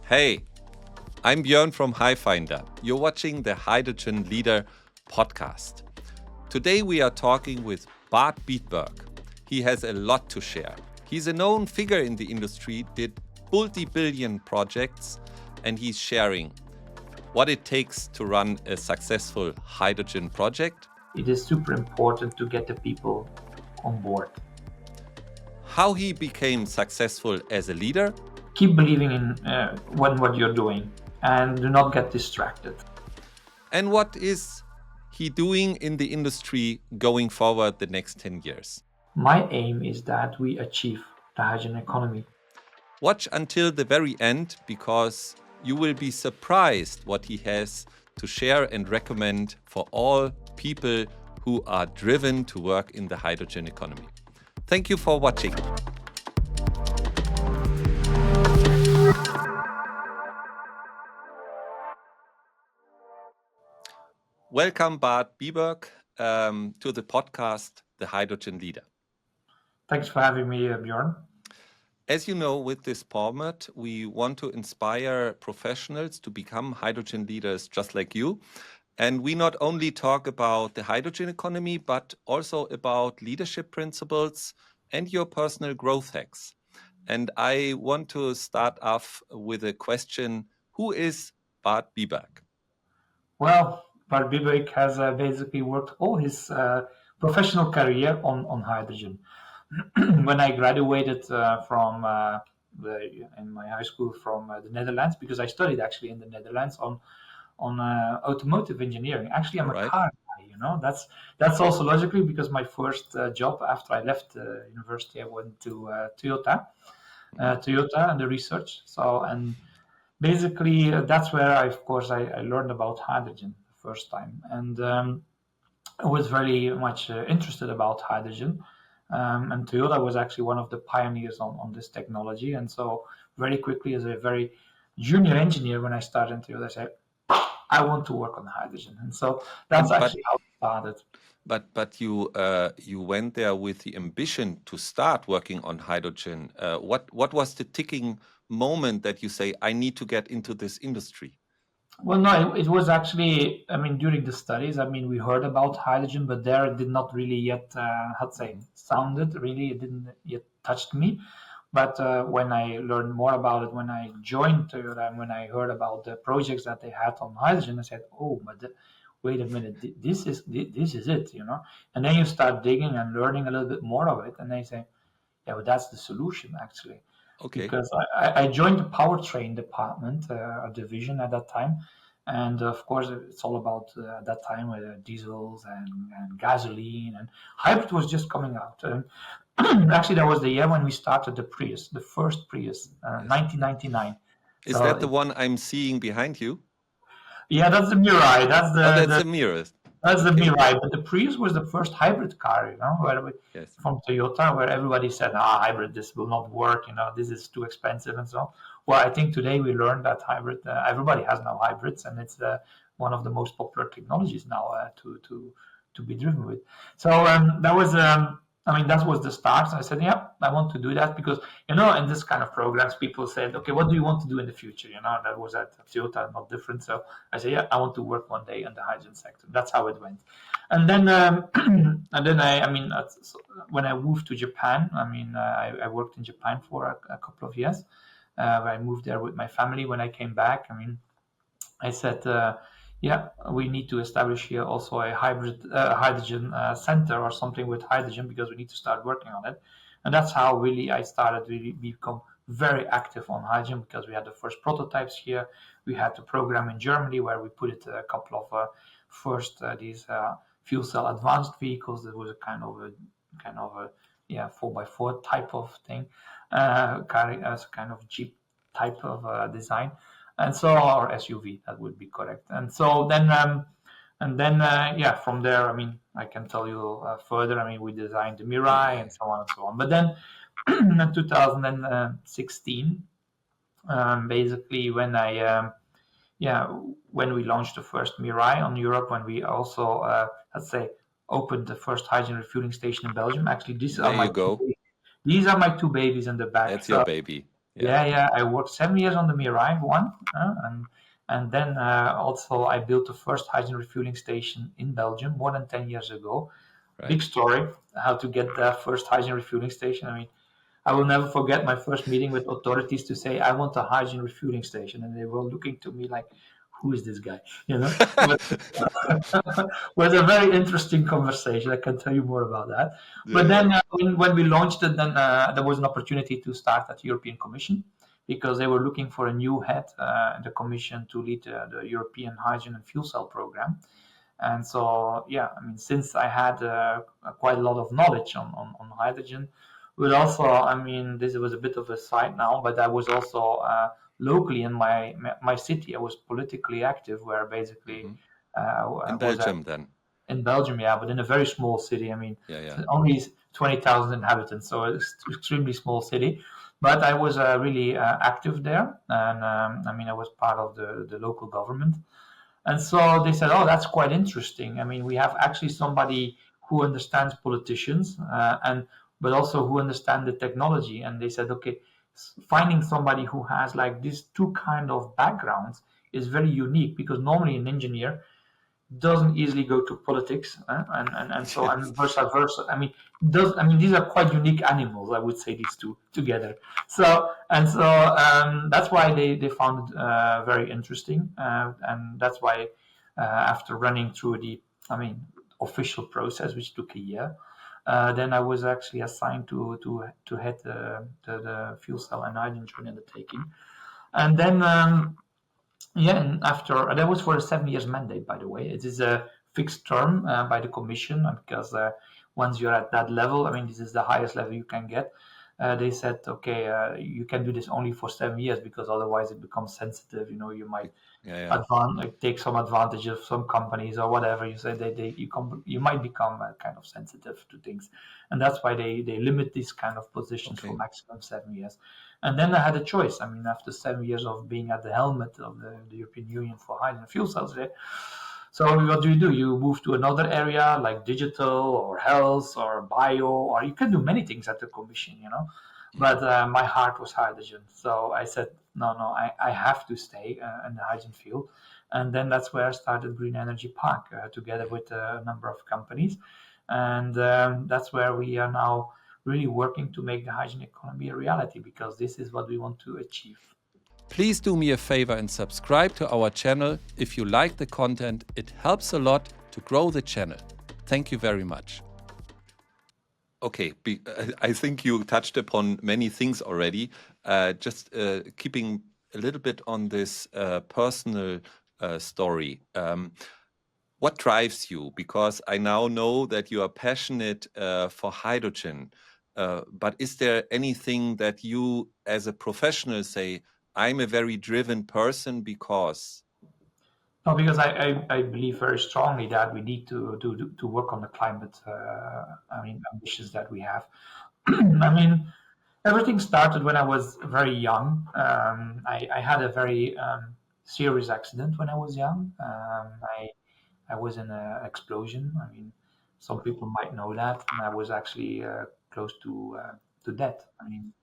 Hey, I'm Björn from Highfinder. You're watching the Hydrogen Leader podcast. Today we are talking with Bart Biebuyck. He has a lot to share. He's a known figure in the industry, did multi-billion projects, and he's sharing what it takes to run a successful hydrogen project. It is super important to get the people on board. How he became successful as a leader. Keep believing in what you're doing and do not get distracted. And what is he doing in the industry going forward the next 10 years? My aim is that we achieve the hydrogen economy. Watch until the very end because you will be surprised what he has to share and recommend for all people who are driven to work in the hydrogen economy. Thank you for watching. Welcome, Bart Biebuyck, to the podcast, The Hydrogen Leader. Thanks for having me, Björn. As you know, with this format, we want to inspire professionals to become hydrogen leaders just like you. And we not only talk about the hydrogen economy, but also about leadership principles and your personal growth hacks. And I want to start off with a question: who is Bart Biebuyck? Well, Bart Biebuyck has basically worked all his professional career on hydrogen. When I graduated in my high school from the Netherlands, because I studied actually in the Netherlands on automotive engineering. Actually, I'm a car guy. That's also logically because my first job after I left university, I went to Toyota and the research. And basically that's where I learned about hydrogen the first time, and I was very much interested about hydrogen. And Toyota was actually one of the pioneers on this technology. And so very quickly, as a very junior engineer, when I started in Toyota, I said, I want to work on hydrogen. And so that's actually how it started. But you went there with the ambition to start working on hydrogen. What was the ticking moment that you say, I need to get into this industry? Well, no, it was actually, during the studies, we heard about hydrogen, but there it did not really yet, sounded really, it didn't yet touched me. But when I learned more about it, when I joined Toyota and when I heard about the projects that they had on hydrogen, I said, oh, but wait a minute, this is it, And then you start digging and learning a little bit more of it. And they say, yeah, well, that's the solution, actually. Okay. Because I joined the powertrain department, a division at that time. And of course, it's all about at that time with diesels and gasoline, and hybrid was just coming out. Actually, that was the year when we started the Prius, the first Prius, 1999. Is that the one I'm seeing behind you? Yeah, that's the Mirai. That's the Mirai. That's the Mirai, but the Prius was the first hybrid car, from Toyota, where everybody said, hybrid, this will not work, this is too expensive and so on. Well, I think today we learned that hybrid, everybody has now hybrids, and it's one of the most popular technologies now to be driven with. So that was that was the start. So I said, yeah, I want to do that because, in this kind of programs, people said, okay, what do you want to do in the future? That was at Toyota, not different. So I said, yeah, I want to work one day in the hydrogen sector. That's how it went. And then, when I moved to Japan, I worked in Japan for a couple of years. I moved there with my family. When I came back, I said, we need to establish here also a hydrogen center or something with hydrogen because we need to start working on it. And that's how really I started really become very active on hydrogen because we had the first prototypes here. We had the program in Germany where we put it a couple of these fuel cell advanced vehicles. That was a kind of a 4x4 type of thing, carrying as a kind of Jeep type of design. And so, or SUV, that would be correct. And so then, from there, I can tell you further. We designed the Mirai and so on and so on. But then, in 2016, basically, when when we launched the first Mirai on Europe, when we also, opened the first hydrogen refueling station in Belgium. Actually, these are my two babies in the back. That's your baby. Yeah. I worked 7 years on the Mirai one, and then also I built the first hydrogen refueling station in Belgium more than 10 years ago. Right. Big story, how to get that first hydrogen refueling station. I mean, I will never forget my first meeting with authorities to say I want a hydrogen refueling station, and they were looking to me like, "Who is this guy?" You know, but was a very interesting conversation. I can tell you more about that. But then when we launched it, then there was an opportunity to start at the European Commission because they were looking for a new head in the Commission to lead the European Hydrogen and Fuel Cell Program. And so, yeah, I mean, since I had quite a lot of knowledge on hydrogen, but also, I mean, this was a bit of a side now, but I was also locally in my city. I was politically active, where basically I in was Belgium then. in Belgium, yeah, but in a very small city. I mean, Yeah. only 20,000 inhabitants, so it's extremely small city. But I was really active there, and I mean, I was part of the local government. And so they said, "Oh, that's quite interesting. I mean, we have actually somebody who understands politicians, but also who understand the technology." And they said, "Okay, finding somebody who has like these two kind of backgrounds is very unique because normally an engineer doesn't easily go to politics, and so and versa versa. I mean these are quite unique animals. I would say these two together. So that's why they found it very interesting, and that's why after running through the official process, which took a year, then I was actually assigned to head the fuel cell and hydrogen undertaking, and then. Yeah, and after that was for a 7 years mandate, by the way. It is a fixed term by the commission because once you're at that level, I mean, this is the highest level you can get. They said, okay, you can do this only for 7 years because otherwise it becomes sensitive. You know, you might take some advantage of some companies or whatever. You say you might become kind of sensitive to things, and that's why they limit these kind of positions for maximum 7 years. And then I had a choice. I mean, after 7 years of being at the helmet of the European Union for hydrogen fuel cells, so what do? You move to another area like digital or health or bio, or you can do many things at the commission, you know. But my heart was hydrogen, so I said, no, I have to stay in the hydrogen field. And then that's where I started Green Energy Park together with a number of companies, and that's where we are now really working to make the hydrogen economy a reality because this is what we want to achieve. Please do me a favor and subscribe to our channel. If you like the content, it helps a lot to grow the channel. Thank you very much. Okay, I think you touched upon many things already. Just keeping a little bit on this personal story. What drives you? Because I now know that you are passionate for hydrogen. But is there anything that you as a professional say, I'm a very driven person because? No, because I believe very strongly that we need to work on the climate ambitions that we have. I mean, everything started when I was very young. I had a very serious accident when I was young. I was in an explosion. I mean, some people might know that, and I was actually close to death. I mean,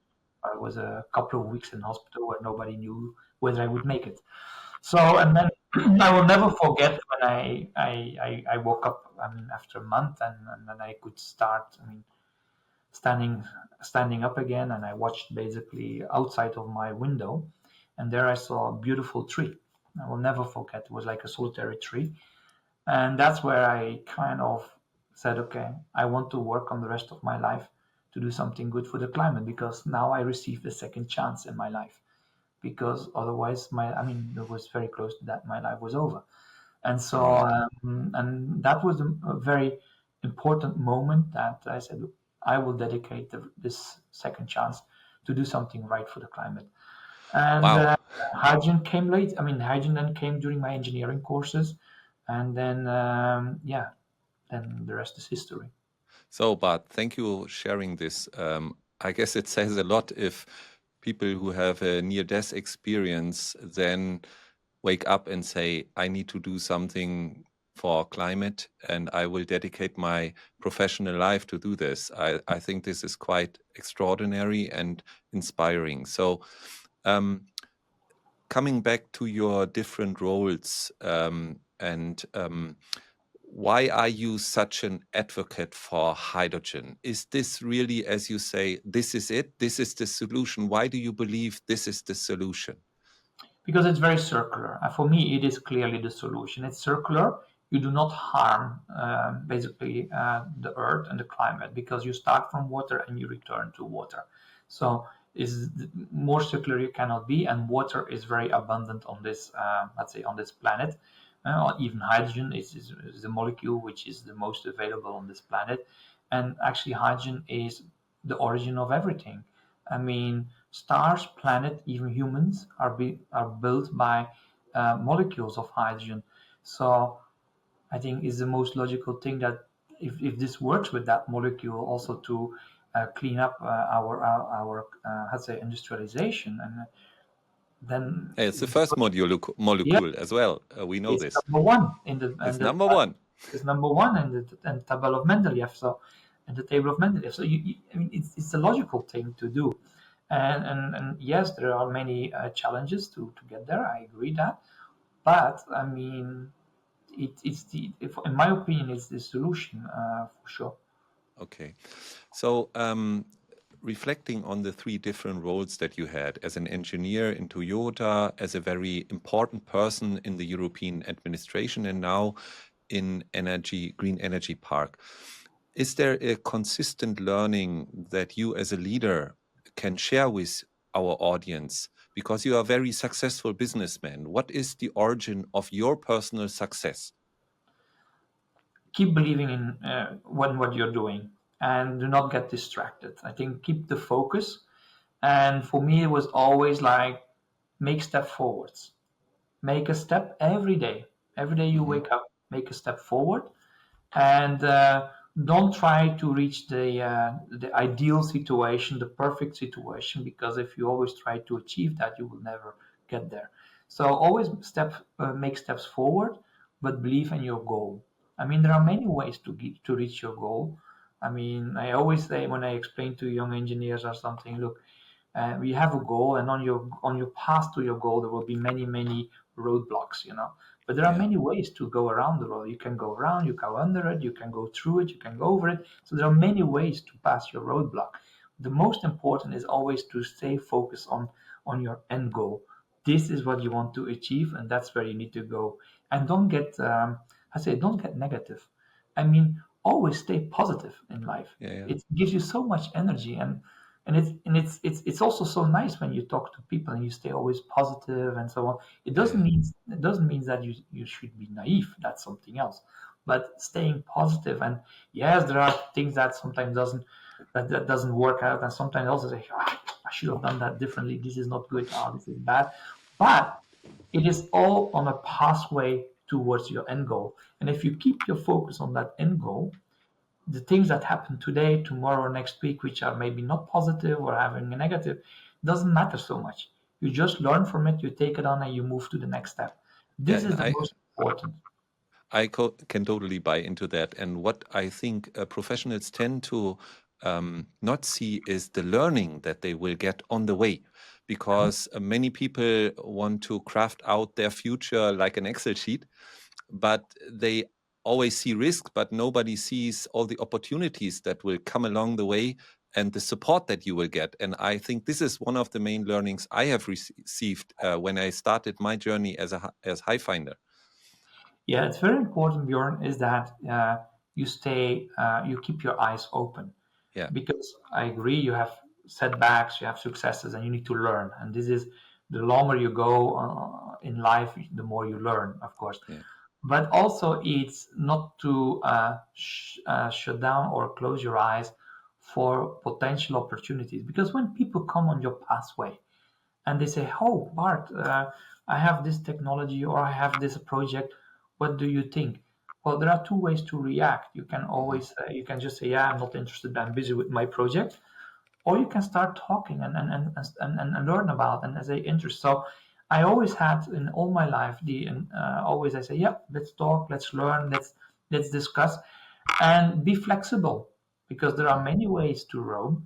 I was a couple of weeks in hospital where nobody knew whether I would make it. So, and then I will never forget when I woke up. I mean, after a month, and then I could start. I mean, standing up again, and I watched basically outside of my window, and there I saw a beautiful tree. I will never forget. It was like a solitary tree, and that's where I kind of said, okay, I want to work on the rest of my life to do something good for the climate because now I received a second chance in my life. Because otherwise, it was very close to that. My life was over, and so and that was a very important moment that I said I will dedicate this second chance to do something right for the climate. And hydrogen came late. I mean, hydrogen then came during my engineering courses, and then then the rest is history. So, Bart, thank you for sharing this. I guess it says a lot if people who have a near-death experience then wake up and say, I need to do something for climate, and I will dedicate my professional life to do this. I think this is quite extraordinary and inspiring. So, coming back to your different roles, why are you such an advocate for hydrogen? Is this really, as you say, this is it? This is the solution? Why do you believe this is the solution? Because it's very circular. For me, it is clearly the solution. It's circular. You do not harm basically the earth and the climate because you start from water and you return to water. So is more circular you cannot be, and water is very abundant on this, let's say, on this planet. Even hydrogen is a molecule which is the most available on this planet, and actually hydrogen is the origin of everything. I mean, stars, planet, even humans are built by molecules of hydrogen. So I think is the most logical thing that if this works with that molecule also to clean up our let's say industrialization, and then It's the first yeah, molecule as well. We know it's this. number one in It's number one. is number one in the table of Mendeleev. So, in the table of Mendeleev. So, I mean, it's a logical thing to do, and yes, there are many challenges to get there. I agree that, but I mean, in my opinion, it's the solution for sure. Okay. So, reflecting on the three different roles that you had as an engineer in Toyota, as a very important person in the European administration, and now in Green Energy Park, is there a consistent learning that you as a leader can share with our audience? Because you are a very successful businessman. What is the origin of your personal success? Keep believing in what you're doing, and do not get distracted. I think keep the focus. And for me, it was always like make step forwards, make a step every day. Every day you wake up, make a step forward, and don't try to reach the ideal situation, the perfect situation, because if you always try to achieve that, you will never get there. So always make steps forward, but believe in your goal. I mean, there are many ways to reach your goal. I mean, I always say when I explain to young engineers or something, look, we have a goal, and on your path to your goal, there will be many roadblocks, you know. But there are Yeah. many ways to go around the road. You can go around, you can go under it, you can go through it, you can go over it. So there are many ways to pass your roadblock. The most important is always to stay focused on your end goal. This is what you want to achieve, and that's where you need to go. And don't get, don't get negative. I mean, always stay positive in life. Yeah, yeah. It gives you so much energy, and it's also so nice when you talk to people and you stay always positive and so on. It doesn't mean that you should be naive. That's something else. But staying positive, and yes, there are things that sometimes that doesn't work out, and sometimes also say, I should have done that differently. This is not good. Oh, this is bad. But it is all on a pathway towards your end goal. And if you keep your focus on that end goal, the things that happen today, tomorrow, or next week, which are maybe not positive or having a negative, doesn't matter so much. You just learn from it, you take it on, and you move to the next step. Yeah, This and is the most important. I can totally buy into that. And what I think professionals tend to not see is the learning that they will get on the way, because many people want to craft out their future like an Excel sheet, but they always see risk, but nobody sees all the opportunities that will come along the way and the support that you will get. And I think this is one of the main learnings I have received when I started my journey as Highfinder. Yeah, it's very important, Bjorn, is that you keep your eyes open. Yeah, Because I agree, you have setbacks, you have successes, and you need to learn. And this is the longer you go in life, the more you learn, of course. yeah, But also, it's not to shut down or close your eyes for potential opportunities. Because when people come on your pathway and they say, "Oh, Bart, I have this technology or I have this project. What do you think?" Well, there are two ways to react. You can always you can just say, "Yeah, I'm not interested. I'm busy with my project," or you can start talking and learn about and as a interest. So I always had in all my life always I say, yeah, let's talk, let's learn, let's discuss, and be flexible because there are Mm. many ways to Rome,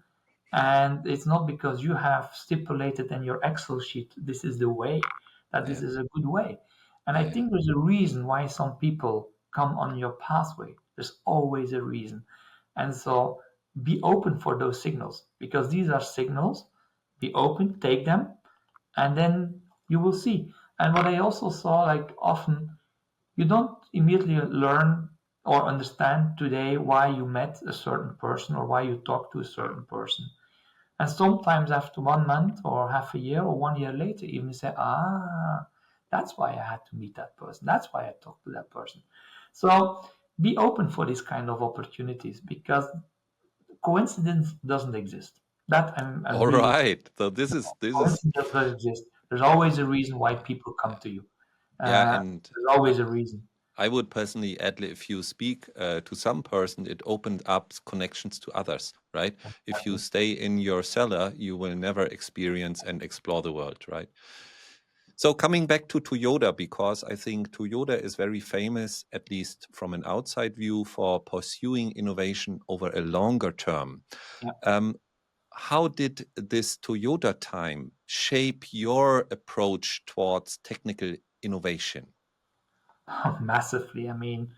and it's not because you have stipulated in your Excel sheet this is the way that this Yeah, is a good way. And I yeah, think there's a reason why some people come on your pathway. There's always a reason, and so be open for those signals because these are signals. Be open, take them, and then you will see. And what I also saw, like often, you don't immediately learn or understand today why you met a certain person or why you talked to a certain person. And sometimes after 1 month or half a year or 1 year later, even say, that's why I had to meet that person. That's why I talked to that person. So be open for these kind of opportunities because coincidence doesn't exist. That I'm all really right. So this is coincidence doesn't exist. There's always a reason why people come to you. yeah, and There's always a reason. I would personally add, if you speak to some person, it opened up connections to others, right? If you Exactly. stay in your cellar, you will never experience and explore the world, right? So coming back to Toyota, because I think Toyota is very famous, at least from an outside view, for pursuing innovation over a longer term. Yeah. Um, how did this Toyota time shape your approach towards technical innovation? Massively. I mean,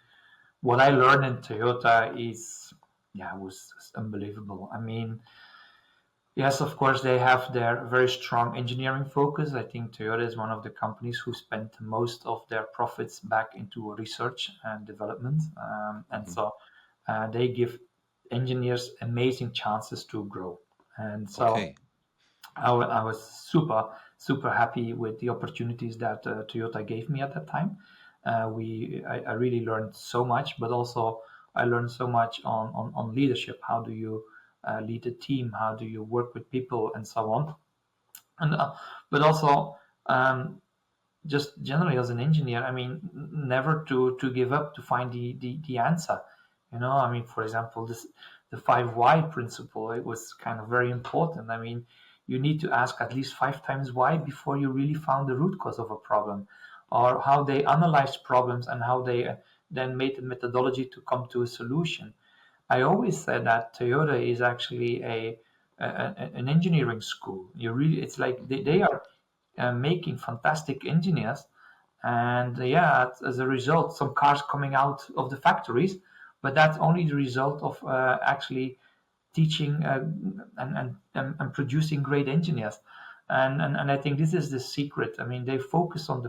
what I learned in Toyota is, yeah, was unbelievable. I mean, yes, of course, they have their very strong engineering focus. I think Toyota is one of the companies who spent most of their profits back into research and development. And Mhm. so they give engineers amazing chances to grow. And so Okay. I was super happy with the opportunities that Toyota gave me at that time. I really learned so much, but also I learned so much on leadership. How do you lead a team? How do you work with people, and so on. And but also um, just generally as an engineer, I mean, never to give up to find the answer. I mean, for example, this the 5 why principle. It was kind of very important. I mean, you need to ask at least 5 times why before you really found the root cause of a problem, or how they analyzed problems and how they then made a methodology to come to a solution. I always said that Toyota is actually an engineering school. It's like they are making fantastic engineers, and yeah, as a result, some cars coming out of the factories, but that's only the result of actually teaching and producing great engineers. And I think this is the secret. I mean, they focus on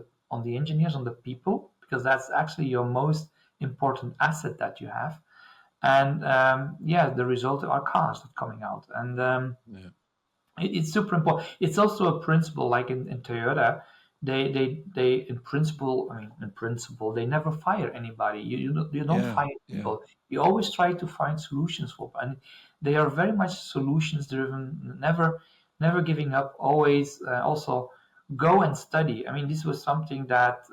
the engineers, on the people, because that's actually your most important asset that you have. And yeah, the result are cars that coming out. And Yeah. it's super important. It's also a principle, like in Toyota, they in principle, I mean, in principle, they never fire anybody. You don't Yeah. fire Yeah. people. You always try to find solutions for, and they are very much solutions driven. Never giving up. Always also go and study. I mean, this was something that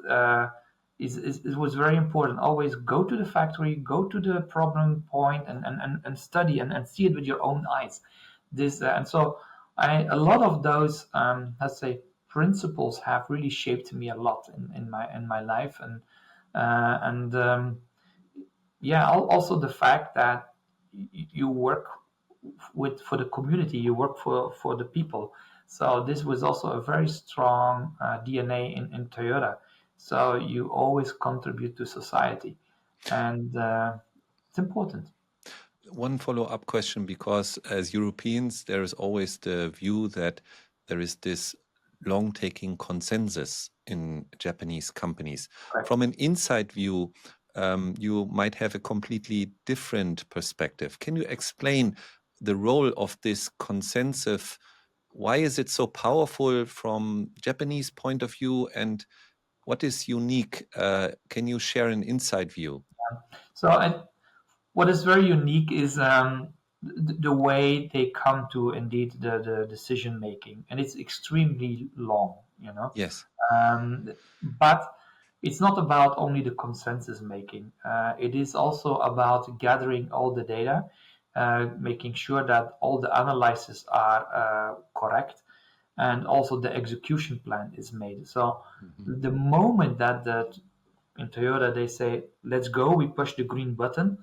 it was very important. Always go to the factory, go to the problem point, and study and see it with your own eyes. This and so a lot of those, let's say, principles have really shaped me a lot in my life, and yeah, also the fact that you work with for the community, you work for the people. So this was also a very strong DNA in Toyota. So you always contribute to society, and it's important. One follow-up question, because as Europeans, there is always the view that there is this long-taking consensus in Japanese companies. Correct. From an inside view, you might have a completely different perspective. Can you explain the role of this consensus? Why is it so powerful from Japanese point of view, and what is unique? Can you share an inside view? So what is very unique is the way they come to indeed the decision making, and it's extremely long, Yes. but it's not about only the consensus making. It is also about gathering all the data, making sure that all the analyses are correct, and also the execution plan is made. So Mhm. the moment that in Toyota they say, let's go, we push the green button,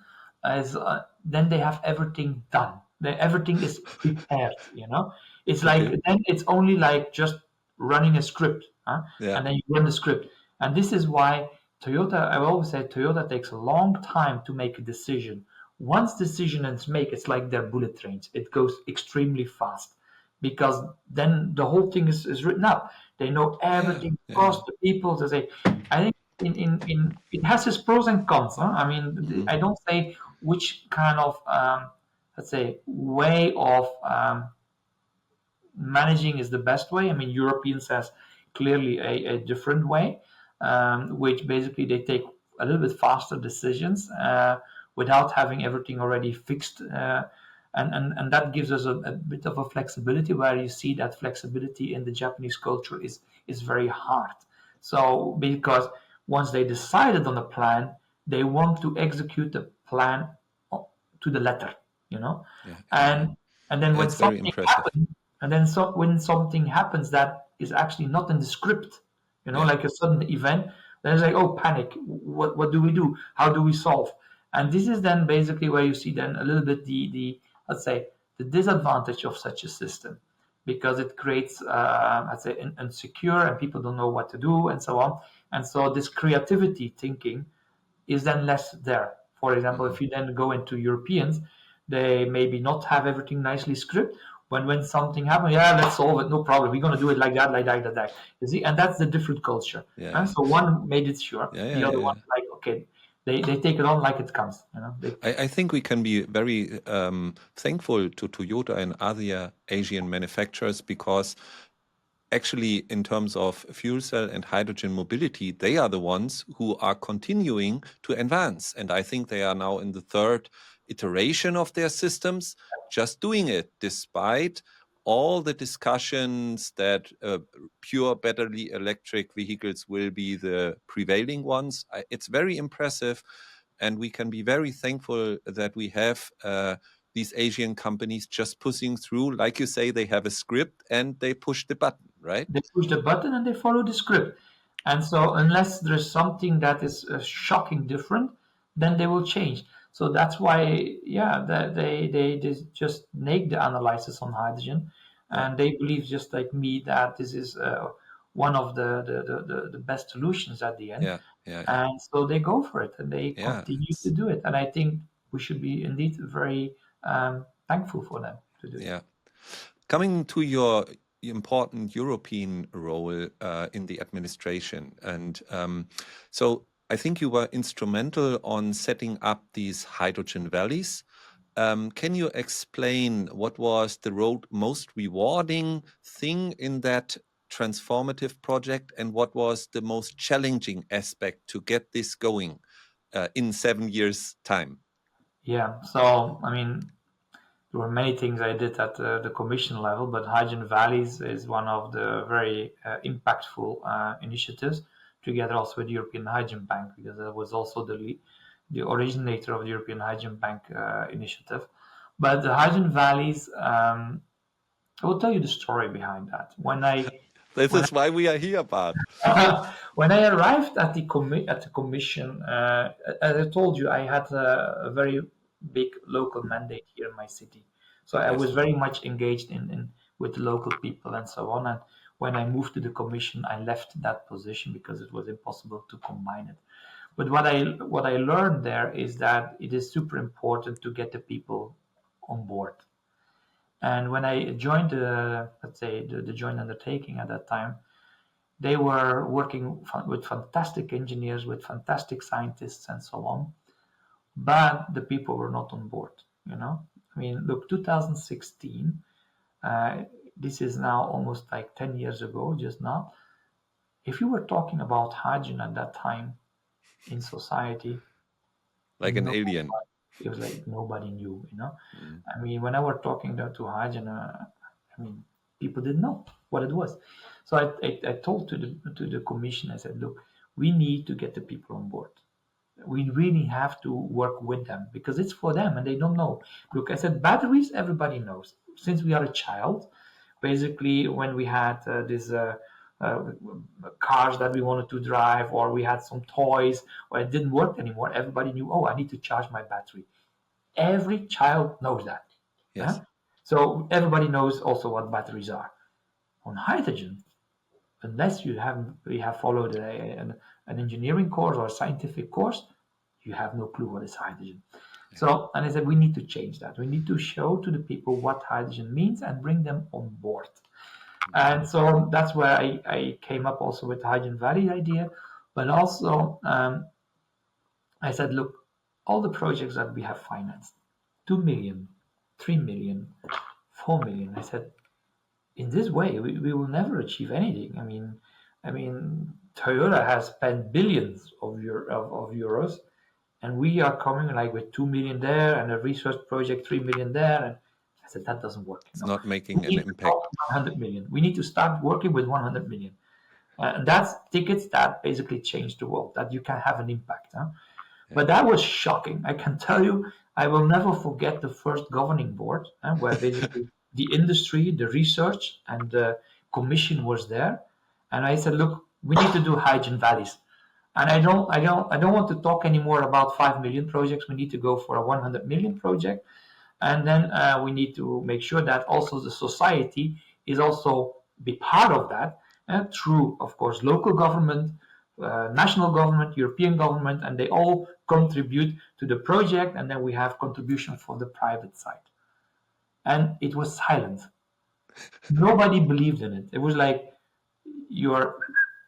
then they have everything done. Everything is prepared, you know. It's like, Okay. then it's only like just running a script, huh? Yeah. And then you run the script. And this is why Toyota, I always say Toyota takes a long time to make a decision. Once decision is made, it's like their bullet trains. It goes extremely fast because then the whole thing is written up. They know Yeah. everything, Yeah. cost, the people. They say, I think in it has its pros and cons. Huh? I mean, Mhm. I don't say which kind of let's say way of managing is the best way. I mean, Europeans has clearly a different way, which basically they take a little bit faster decisions without having everything already fixed. And that gives us a bit of a flexibility where you see that flexibility in the Japanese culture is very hard. So because once they decided on a plan, they want to execute the plan to the letter, you know, Yeah. Yeah. Yeah. and and then Yeah. when It's very something impressive. happens, and then when something happens that is actually not in the script, you know, Yeah. like a sudden event, then it's like, oh, panic. What do we do? How do we solve? And this is then basically where you see then a little bit the let's say the disadvantage of such a system, because it creates let's say insecure and people don't know what to do and so on. And so this creativity thinking is then less there. For example, Mhm. if you then go into Europeans, they maybe not have everything nicely scripted. When something happens, yeah, let's solve it, no problem. We're gonna do it like that, like that, like that. You see, and that's the different culture. Yeah. Huh? Yeah. So one made it sure, Yeah. the Yeah. other Yeah. one like okay, they take it on like it comes. You know, they I think we can be very thankful to Toyota and other Asian manufacturers because actually, in terms of fuel cell and hydrogen mobility, they are the ones who are continuing to advance. And I think they are now in the third iteration of their systems, just doing it despite all the discussions that pure battery electric vehicles will be the prevailing ones. It's very impressive. And we can be very thankful that we have these Asian companies just pushing through. Like you say, they have a script and they push the button, right? they push the button and they follow the script. And so, unless there's something that is shocking different, then they will change. So that's why, yeah, they just make the analysis on hydrogen, Yeah, and they believe just like me that this is one of the best solutions at the end. yeah, yeah, yeah, And so they go for it and they yeah. continue to do it. And I think we should be indeed very thankful for them to do it. Yeah. Coming to your important European role in the administration, and so I think you were instrumental on setting up these hydrogen valleys. Can you explain what was the most rewarding thing in that transformative project, and what was the most challenging aspect to get this going in 7 years' time? Yeah. So, I mean, there were many things I did at the commission level, but Hydrogen Valleys is one of the very impactful initiatives, together also with the European Hydrogen Bank, because I was also the originator of the European Hydrogen Bank initiative. But the Hydrogen Valleys, I will tell you the story behind that. This When is why we are here, Bart. when I arrived at at the commission, as I told you, I had a very big local mandate here in my city. So I was Yes. very much engaged in with the local people and so on. And when I moved to the commission, I left that position because it was impossible to combine it. But what I learned there is that it is super important to get the people on board. And when I joined let's say the joint undertaking at that time, they were working with fantastic engineers, with fantastic scientists, and so on. But the people were not on board. You know, I mean, look, 2016. Uh, this is now almost like 10 years ago, just now. If you were talking about hydrogen at that time in society, Like an no, alien. it was like nobody knew. You know, Mm. I mean, when I was talking to hydrogen, I mean, people didn't know what it was. So I told to the commission, I said, look, we need to get the people on board. We really have to work with them because it's for them and they don't know. Look, I said batteries, everybody knows. Since we are a child, Basically, when we had these cars that we wanted to drive, or we had some toys, or it didn't work anymore, everybody knew, oh, I need to charge my battery. Every child knows that. Yes. So everybody knows also what batteries are. On hydrogen, unless we have followed an engineering course or a scientific course, you have no clue what is hydrogen. Yeah. So, and I said, we need to change that. We need to show to the people what hydrogen means and bring them on board. And so that's where I came up also with the Hydrogen Valley idea. But also, I said, look, all the projects that we have financed, 2 million, 3 million, 4 million. I said, in this way, we will never achieve anything. I mean, Toyota has spent billions of euros, and we are coming like with 2 million there and a research project 3 million there. And I said, that doesn't work. It's not making we an need to impact. 100 million. We need to start working with 100 million. And that's tickets that basically change the world, that you can have an impact. Yeah. But that was shocking. I can tell you, I will never forget the first governing board, where basically the industry, the research, and the commission was there. And I said, look, we need to do hydrogen valleys. And I don't want to talk anymore about 5 million projects. We need to go for a 100 million project. And then we need to make sure that also the society is also be part of that, through, of course, local government, national government, European government, and they all contribute to the project. And then we have contribution from the private side. And it was silent. Nobody believed in it. It was like you're,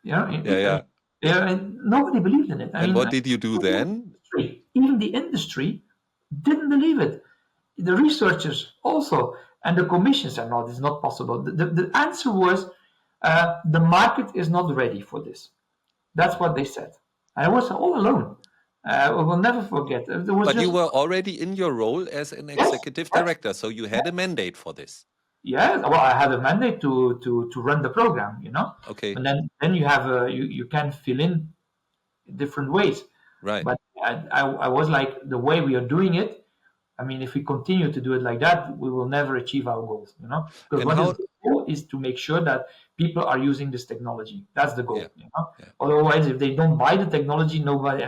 and nobody believed in it. And what did you do then? Even the industry didn't believe it. The researchers also, and the commission said, no, this is not possible. The answer was, the market is not ready for this. That's what they said. I was all alone. I will never forget. But you were already in your role as an executive director, so you had a mandate for this. Yeah, well, I had a mandate to run the program, Okay. And then you have you can fill in different ways. Right. But I was like, the way we are doing it, I mean, if we continue to do it like that, we will never achieve our goals, Because the goal is to make sure that people are using this technology. That's the goal, Otherwise, if they don't buy the technology, nobody.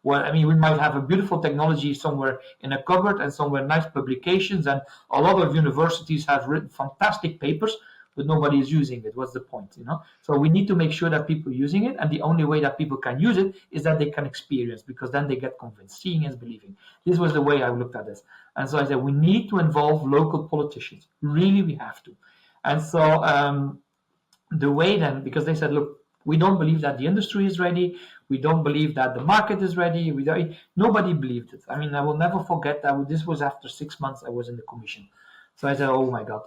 We might have a beautiful technology somewhere in a cupboard and somewhere nice publications, and a lot of universities have written fantastic papers, but nobody is using it. What's the point, So we need to make sure that people are using it, and the only way that people can use it is that they can experience, because then they get convinced. Seeing is believing. This was the way I looked at this. And so I said, we need to involve local politicians. Really, we have to. And so the way then, because they said, look, we don't believe that the industry is ready. We don't believe that the market is ready. Nobody believed it. I mean, I will never forget that this was after 6 months I was in the commission. So I said, oh my God.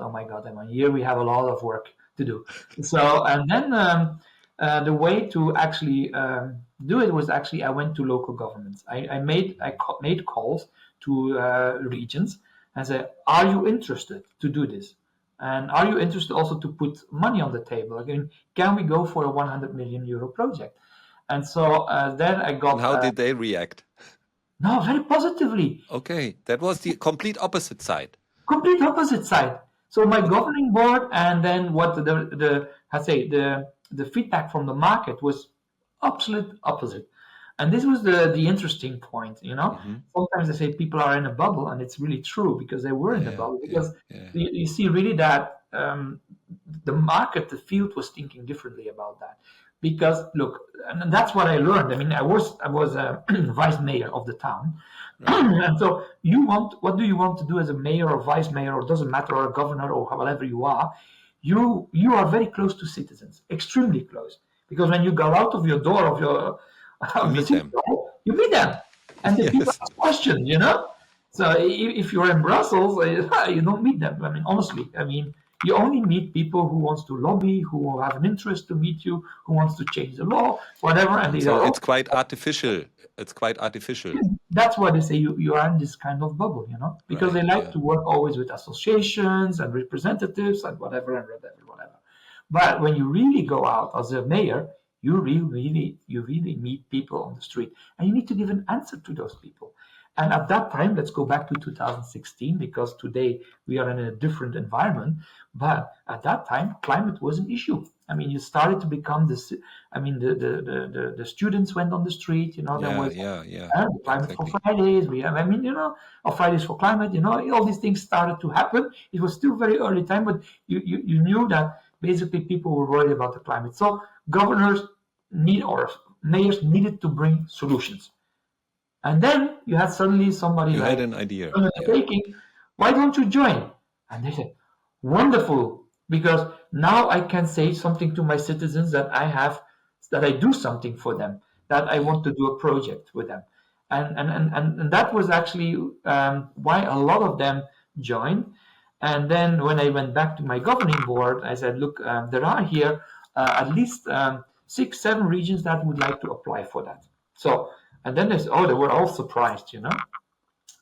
Here we have a lot of work to do. So, and then the way to actually do it was actually, I went to local governments. I made calls to regions and said, are you interested to do this? And are you interested also to put money on the table? Again, can we go for a 100 million euro project? And so then I got... And how did they react? No, very positively. Okay, that was the complete opposite side. Complete opposite side. So my governing board, and then what the feedback from the market was absolute opposite. And this was the interesting point, Mm-hmm. Sometimes they say people are in a bubble, and it's really true, because they were in a bubble. Because you see really that the market, the field was thinking differently about that. Because look, and that's what I learned. I mean, I was a vice mayor of the town, and so what do you want to do as a mayor or vice mayor, or doesn't matter, or a governor, or whatever you are? You are very close to citizens, extremely close, because when you go out of your door of your you meet them, and the people ask questions, So if you're in Brussels, you don't meet them. I mean, honestly, you only meet people who wants to lobby, who have an interest to meet you, who wants to change the law, whatever. And it's quite artificial. It's quite artificial. That's why they say you are in this kind of bubble, because they like to work always with associations and representatives and whatever. But when you really go out as a mayor, you really meet people on the street, and you need to give an answer to those people. And at that time, let's go back to 2016, because today we are in a different environment. But at that time, climate was an issue. I mean, you started to become this. I mean, the students went on the street. There Yeah, was yeah, climate for exactly. Fridays. I mean, or Fridays for climate. All these things started to happen. It was still very early time, but you knew that basically people were worried about the climate. So governors or mayors needed to bring solutions. And then you had suddenly somebody You had like an idea. Yeah. taking, why don't you join? And they said, wonderful, because now I can say something to my citizens that I do something for them, that I Yeah. want to do a project with them. And that was actually why a lot of them joined. And then when I went back to my governing board, I said, look, there are here at least 6, 7 regions that would like to apply for that. So, and then they were all surprised.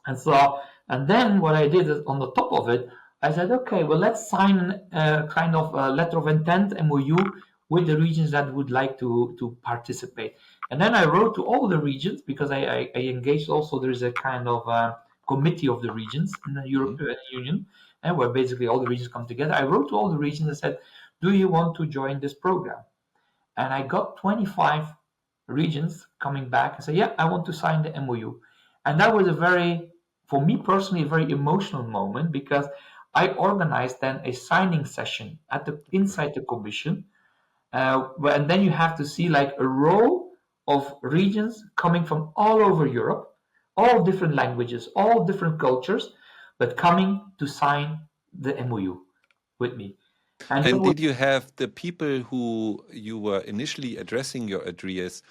And so, and then what I did is on the top of it, I said, okay, well, let's sign a kind of a letter of intent MOU with the regions that would like to participate. And then I wrote to all the regions, because I engaged also, there is a kind of committee of the regions in the Hmm. European Union, and where basically all the regions come together. I wrote to all the regions and said, do you want to join this program? And I got 25 regions coming back and say, yeah, I want to sign the MOU. And that was for me personally, a very emotional moment, because I organized then a signing session inside the commission, and then you have to see like a row of regions coming from all over Europe, all different languages, all different cultures, but coming to sign the MOU with me. And that And was, did you have the people who you were initially addressing your address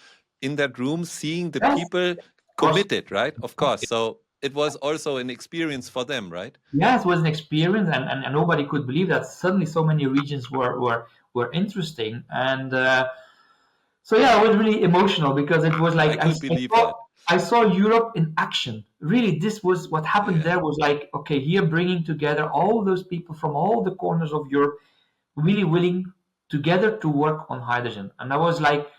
in that room, seeing the yes, people of course. committed, right? Of course. So it was also an experience for them, right? Yes, it was an experience, and nobody could believe that suddenly so many regions were interesting. And so yeah, it was really emotional, because it was I like could believe that. I saw Europe in action. Really, this was what happened Yeah. there. Was like, okay, here bringing together all those people from all the corners of Europe, really willing together to work on hydrogen. And that was like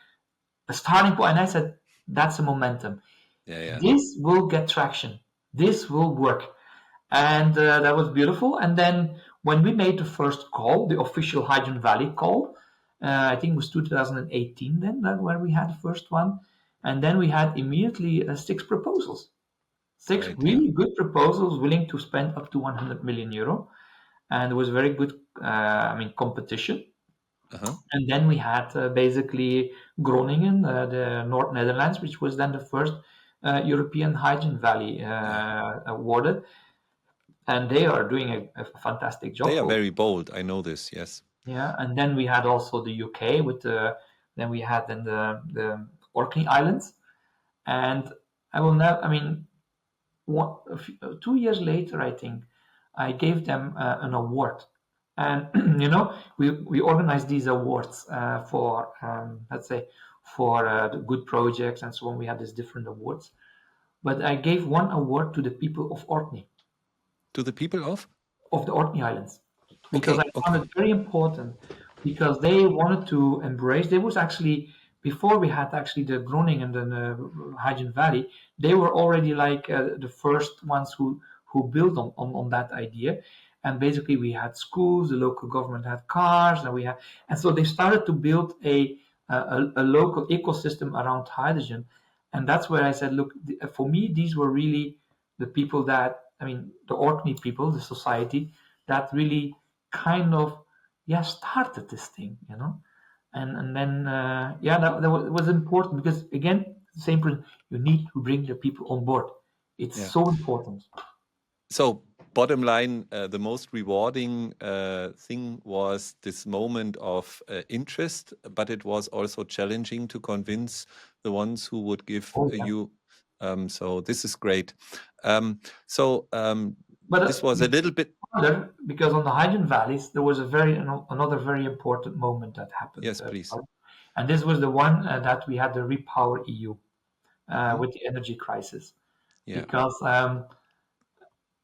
a starting point. And I said, that's a momentum. Yeah, yeah. This will get traction. This will work. And that was beautiful. And then when we made the first call, the official Hydrogen Valley call, I think it was 2018 then, where we had the first one. And then we had immediately 6 proposals, six Great. Yeah. really good proposals willing to spend up to 100 million euro. And it was very good, competition. Uh-huh. And then we had basically Groningen, the North Netherlands, which was then the first European Hydrogen Valley Yeah. awarded. And they are doing a fantastic They job. are very bold. I know this. Yes. Yeah, and then we had also the UK then we had then the Orkney Islands, and I will never. I mean, 2 years later, I think I gave them an award, and we organized these awards for let's say for the good projects and so on. We had these different awards, but I gave one award to the people of Orkney, To the people of the Orkney Islands, because I Okay. found Okay. it very important, because they wanted to embrace. There was actually, before we had actually the Groningen and the Hydrogen Valley, they were already like the first ones who built on that idea. And basically, we had schools, the local government had cars, and so they started to build a local ecosystem around hydrogen. And that's where I said, look, for me, these were really the people that, the Orkney people, the society that really kind of, yeah, started this thing. And then, yeah, that was important, because again, same principle, you need to bring the people on board. It's Yeah. so important. So, bottom line, the most rewarding thing was this moment of interest, but it was also challenging to convince the ones who would give Oh, yeah. you. So, this is great. So, But this was a little bit. further, because on the Hydrogen Valleys, there was another very important moment that happened. Yes, please. And this was the one that we had the Repower EU Hmm. with the energy crisis. Yeah. Because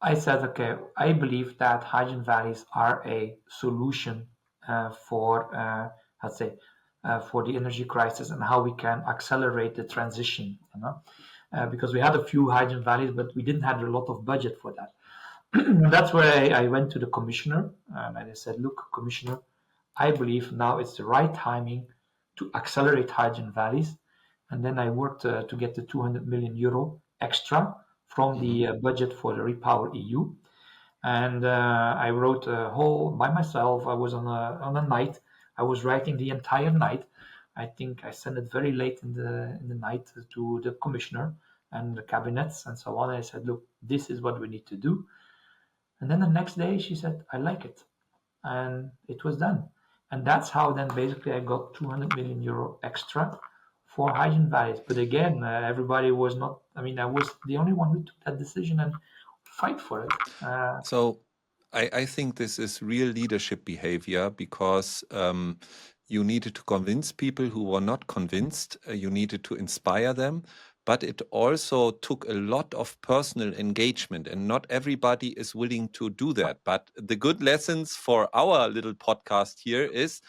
I said, okay, I believe that hydrogen valleys are a solution for, let's say, for the energy crisis, and how we can accelerate the transition. because we had a few hydrogen valleys, but we didn't have a lot of budget for that. That's where I went to the commissioner and I said, look, commissioner, I believe now it's the right timing to accelerate hydrogen valleys. And then I worked to get the 200 million euro extra from Hmm. the budget for the Repower EU. And I wrote a whole by myself. I was on a night. I was writing the entire night. I think I sent it very late in the night to the commissioner and the cabinets and so on. I said, look, this is what we need to do. And then the next day she said, I like it. And it was done. And that's how then basically I got 200 million euro extra for hydrogen valleys. But again, everybody was not, I mean, I was the only one who took that decision and fight for it. So I think this is real leadership behavior because you needed to convince people who were not convinced. You needed to inspire them. But it also took a lot of personal engagement, and not everybody is willing to do that. But the good lessons for our little podcast here is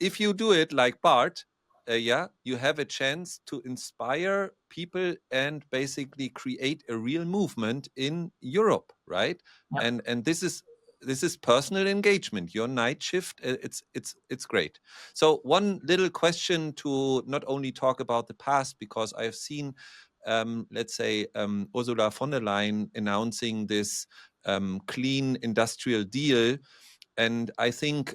if you do it like Bart, yeah, you have a chance to inspire people and basically create a real movement in Europe, right? Yeah. And this is personal engagement. Your night shift, it's great. So one little question to not only talk about the past, because I have seen, let's say, Ursula von der Leyen announcing this clean industrial deal, and I think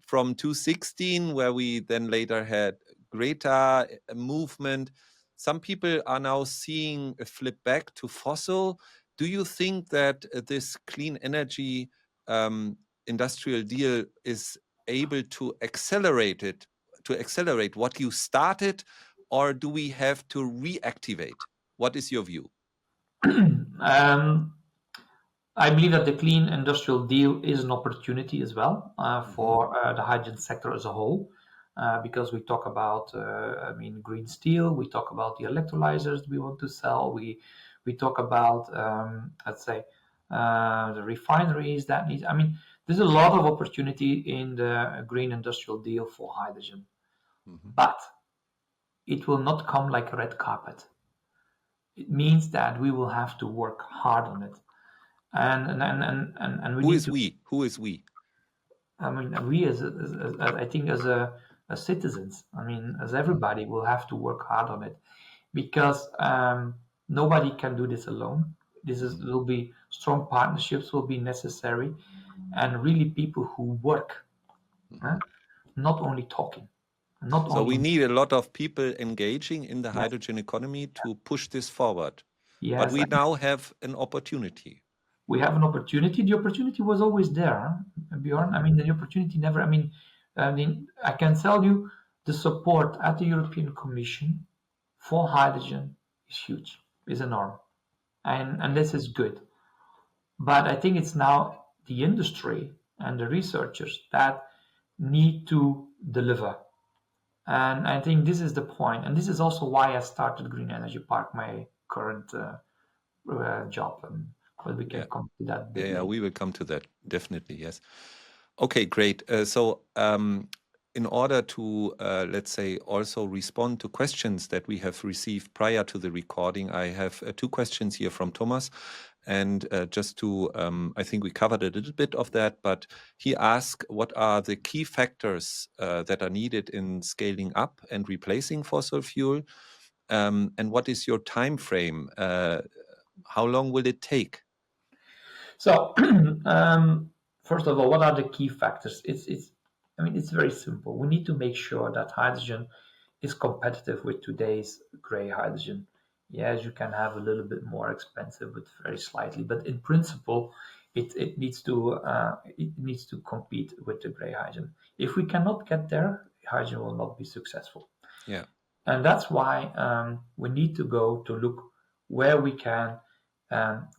from 2016, where we then later had Greta movement, some people are now seeing a flip back to fossil. Do you think that this clean energy industrial deal is able to accelerate what you started, or do we have to reactivate? What is your view? um, I believe that the clean industrial deal is an opportunity as well Mm-hmm. for the hydrogen sector as a whole, because we talk about, I mean, green steel. We talk about the electrolyzers we want to sell. We talk about, let's say, the refineries that need. I mean, there's a lot of opportunity in the green industrial deal for hydrogen, Mm-hmm. but it will not come like a red carpet. It means that we will have to work hard on it, and we Who need is to. we? Who is we? I mean, we I think as citizens, I mean, as everybody will have to work hard on it because nobody can do this alone. This is Mm-hmm. will be strong partnerships will be necessary, and really people who work, Mm-hmm. huh? Not only talking, not So we only need a lot of people engaging in the yes, hydrogen economy to push this forward. But yes. we now have an opportunity. We have an opportunity. The opportunity was always there, huh? Bjorn. I Mhm. mean, the opportunity never. I mean, I can tell you, the support at the European Commission for hydrogen is huge, is enormous, and Yeah. this is good. But I think it's now the industry and the researchers that need to deliver. And I think this is the point, and this is also why I started Green Energy Park, my current job, but we can Yeah. come to that a Yeah, bit yeah, later. we will come to that. Definitely, yes. Okay, great. So, in order to, let's say, also respond to questions that we have received prior to the recording, I have two questions here from Thomas. And just to, I think we covered a little bit of that, but he asked, what are the key factors that are needed in scaling up and replacing fossil fuel? And what is your time frame? How long will it take? So, first of all, what are the key factors? I mean, it's very simple. We need to make sure that hydrogen is competitive with today's gray hydrogen. Yes, you can have a little bit more expensive, but very slightly. But in principle, it needs to compete with the gray hydrogen. If we cannot get there, hydrogen will not be successful. Yeah. And that's why we need to go to look where we can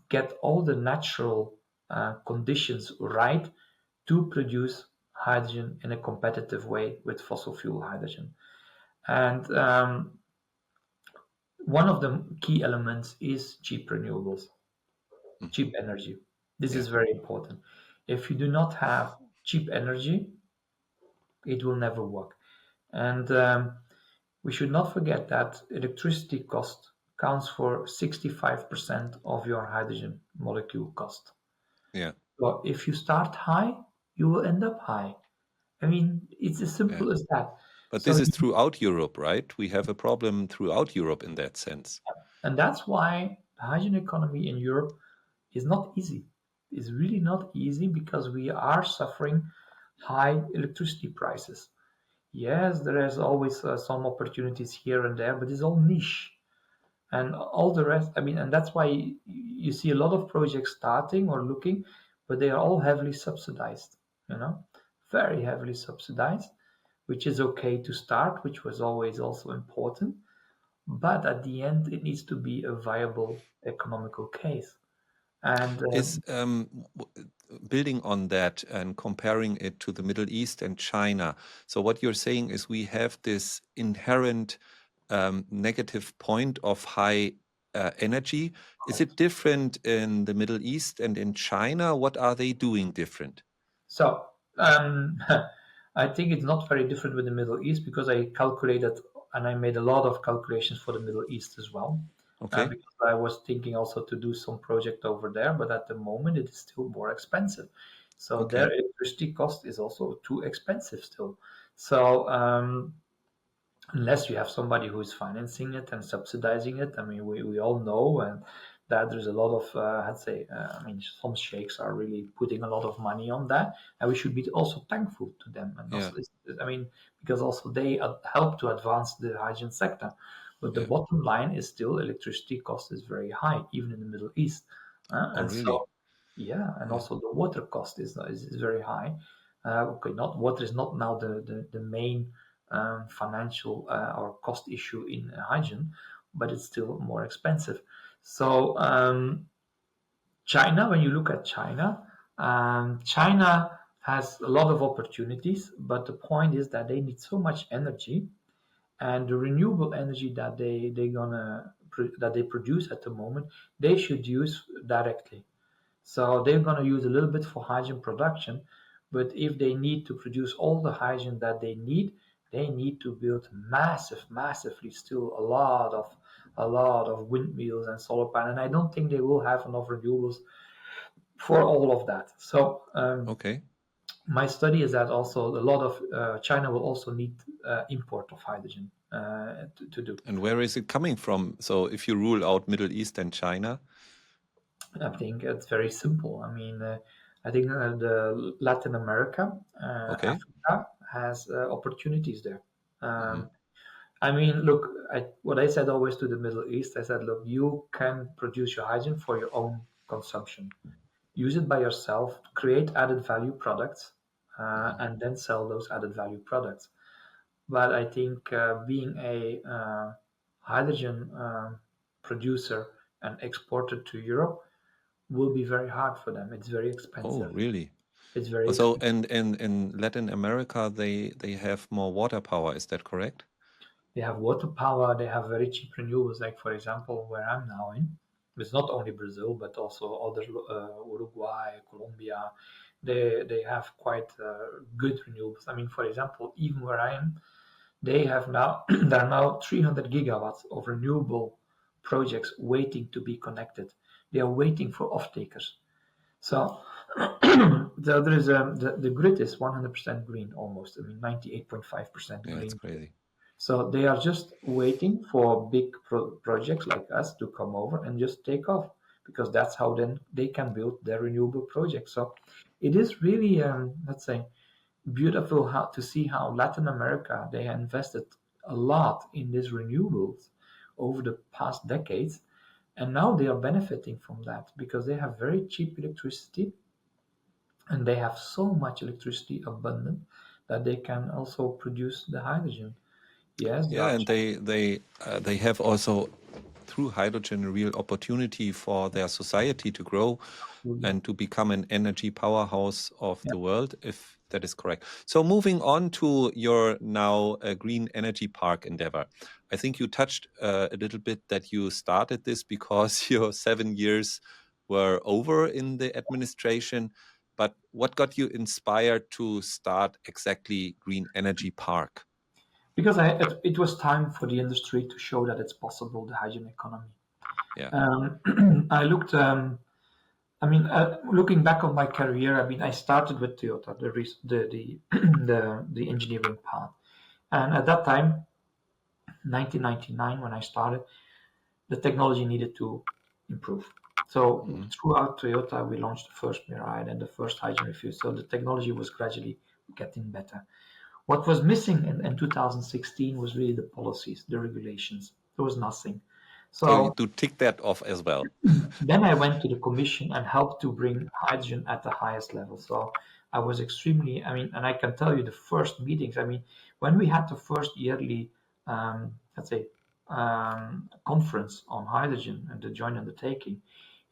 get all the natural conditions right to produce hydrogen in a competitive way with fossil fuel hydrogen. And one of the key elements is cheap renewables, Hmm. cheap energy. This Yeah. is very important. If you do not have cheap energy, it will never work. And we should not forget that electricity cost counts for 65% of your hydrogen molecule cost. Yeah. So if you start high, you will end up high. I mean, it's as Yeah. simple as that. But So, this is throughout Europe, right? We have a problem throughout Europe in that sense. and that's why the hydrogen economy in Europe is not easy. It's really not easy because we are suffering high electricity prices. Yes, there is always some opportunities here and there, but it's all niche. And all the rest, I mean, and that's why you see a lot of projects starting or looking, but they are all heavily subsidized, you know, very heavily subsidized, which is okay to start, which was always also important. But at the end, it needs to be a viable economical case. And Is building on that and comparing it to the Middle East and China. So what you're saying is we have this inherent negative point of high energy. Is it different in the Middle East and in China? What are they doing different? so I think it's not very different with the Middle East because I calculated and I made a lot of calculations for the Middle East as well. Okay. Because I was thinking also to do some project over there, but at the moment it is still more expensive. So their Okay. electricity cost is also too expensive still. So unless you have somebody who is financing it and subsidizing it. I mean, we all know and that there's a lot of, I'd say, I mean, some sheikhs are really putting a lot of money on that, and we should be also thankful to them. And Yeah. also, I mean, because also they help to advance the hydrogen sector. But the Yeah. bottom line is still electricity cost is very high, even in the Middle East. Oh, And really? so, yeah, and Yeah. also the water cost is very high. Okay, not water is not now the main financial or cost issue in hydrogen, but it's still more expensive. So China, when you look at China, China has a lot of opportunities, but the point is that they need so much energy, and the renewable energy that that they produce at the moment, they should use directly. So they're going to use a little bit for hydrogen production, but if they need to produce all the hydrogen that they need to build massively still a lot of windmills and solar panels. And I don't think they will have enough renewables for all of that. So Okay. my study is that also a lot of China will also need import of hydrogen to do. And where is it coming from? So if you rule out Middle East and China, I think it's very simple. I mean, I think the Latin America, okay. Africa has opportunities there. Hmm. I mean, look, what I said always to the Middle East, I said, look, you can produce your hydrogen for your own consumption. Use it by yourself, create added value products, Hmm. and then sell those added value products. But I think being a hydrogen producer and exporter to Europe will be very hard for them. It's very Oh, expensive. really? It's very So expensive. and in Latin America, they have more water power. Is that correct? They have water power. They have very cheap renewables. Like for example, where I'm now in, it's not only Brazil but also other Uruguay, Colombia. They have quite good renewables. I mean, for example, even where I am, they have now there are now 300 gigawatts of renewable projects waiting to be connected. They are waiting for off-takers. So there is the grid is 100% green almost. I mean 98.5% Yeah, it's green. crazy. So they are just waiting for big projects like us to come over and just take off because that's how then they can build their renewable projects. So it is really let's say beautiful how to see how Latin America they invested a lot in these renewables over the past decades, and now they are benefiting from that because they have very cheap electricity and they have so much electricity abundant that they can also produce the hydrogen. Yes, there Yeah, are and they have also through hydrogen a real opportunity for their society to grow challenges. and to become an energy powerhouse of Yeah, the world, if that is correct. So moving on to your now green energy park endeavor, I think you touched a little bit that you started this because your 7 years were over in the administration. But what got you inspired to start exactly Green Energy Park? because it was time for the industry to show that it's possible, the hydrogen economy. Yeah. I looked. Looking back on my career, I started with Toyota, the engineering path, and at that time, 1999, when I started, the technology needed to improve. So Mhm. throughout Toyota, we launched the first Mirai and the first hydrogen refuel. So the technology was gradually getting better. What was missing in 2016 was really the policies, the regulations. There was nothing. So you So do tick that off as well. then I went to the commission and helped to bring hydrogen at the highest level. So I was extremely, and I can tell you the first meetings, when we had the first yearly, let's say, conference on hydrogen and the joint undertaking,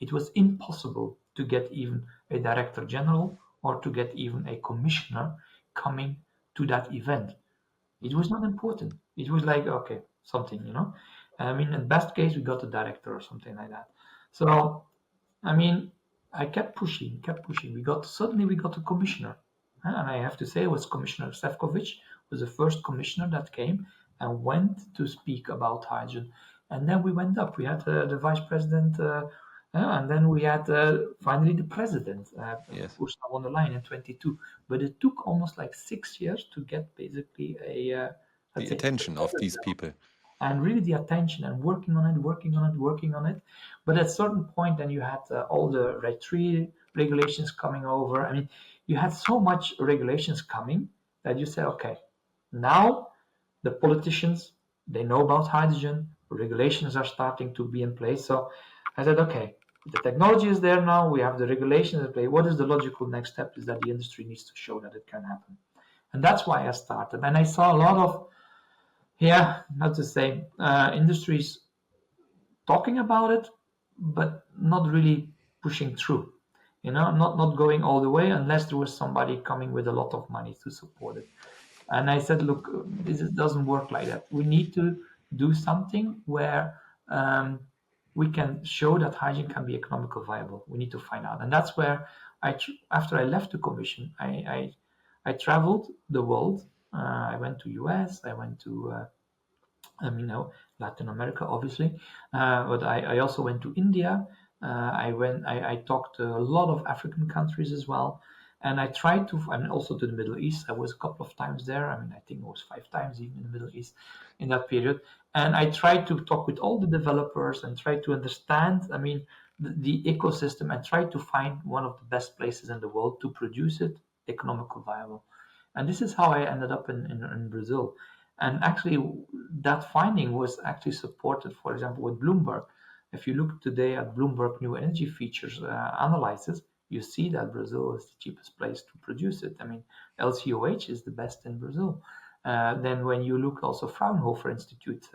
it was impossible to get even a director general or to get even a commissioner coming to that event. It was not important. It was like, okay, something. In best case, we got a director or something like that. So, I mean, I kept pushing, kept pushing. Suddenly we got a commissioner. And I have to say it was Commissioner Sefcovic was the first commissioner that came and went to speak about hydrogen. And then we went up. We had the vice president, and then we had finally the president, Yes. Ursula von der Leyen in 22. But it took almost like 6 years to get basically The attention of these people. and really the attention and working on it, working on it, working on it. But at a certain point, then you had all the Red 3 regulations coming over. You had so much regulations coming that you say, okay, now the politicians, they know about hydrogen, regulations are starting to be in place. So I said, okay, the technology is there now, we have the regulations in place. What is the logical next step is that the industry needs to show that it can happen. And that's why I started. And I saw a lot of, how to say, industries talking about it, but not really pushing through. Not going all the way unless there was somebody coming with a lot of money to support it. And I said, look, this doesn't work like that. We need to do something where we can show that hydrogen can be economical viable. We need to find out, and that's where after I left the commission, I traveled the world. I went to US. I went to Latin America, obviously, but I also went to India. I talked to a lot of African countries as well, and I tried to, and also to the Middle East. I was a couple of times there. I think it was 5 times even in the Middle East in that period. And I tried to talk with all the developers and try to understand, the ecosystem and try to find one of the best places in the world to produce it economical viable. And this is how I ended up in Brazil. And actually, that finding was actually supported, for example, with Bloomberg. If you look today at Bloomberg New Energy Features analysis, you see that Brazil is the cheapest place to produce it. LCOH is the best in Brazil. Then when you look also Fraunhofer Institute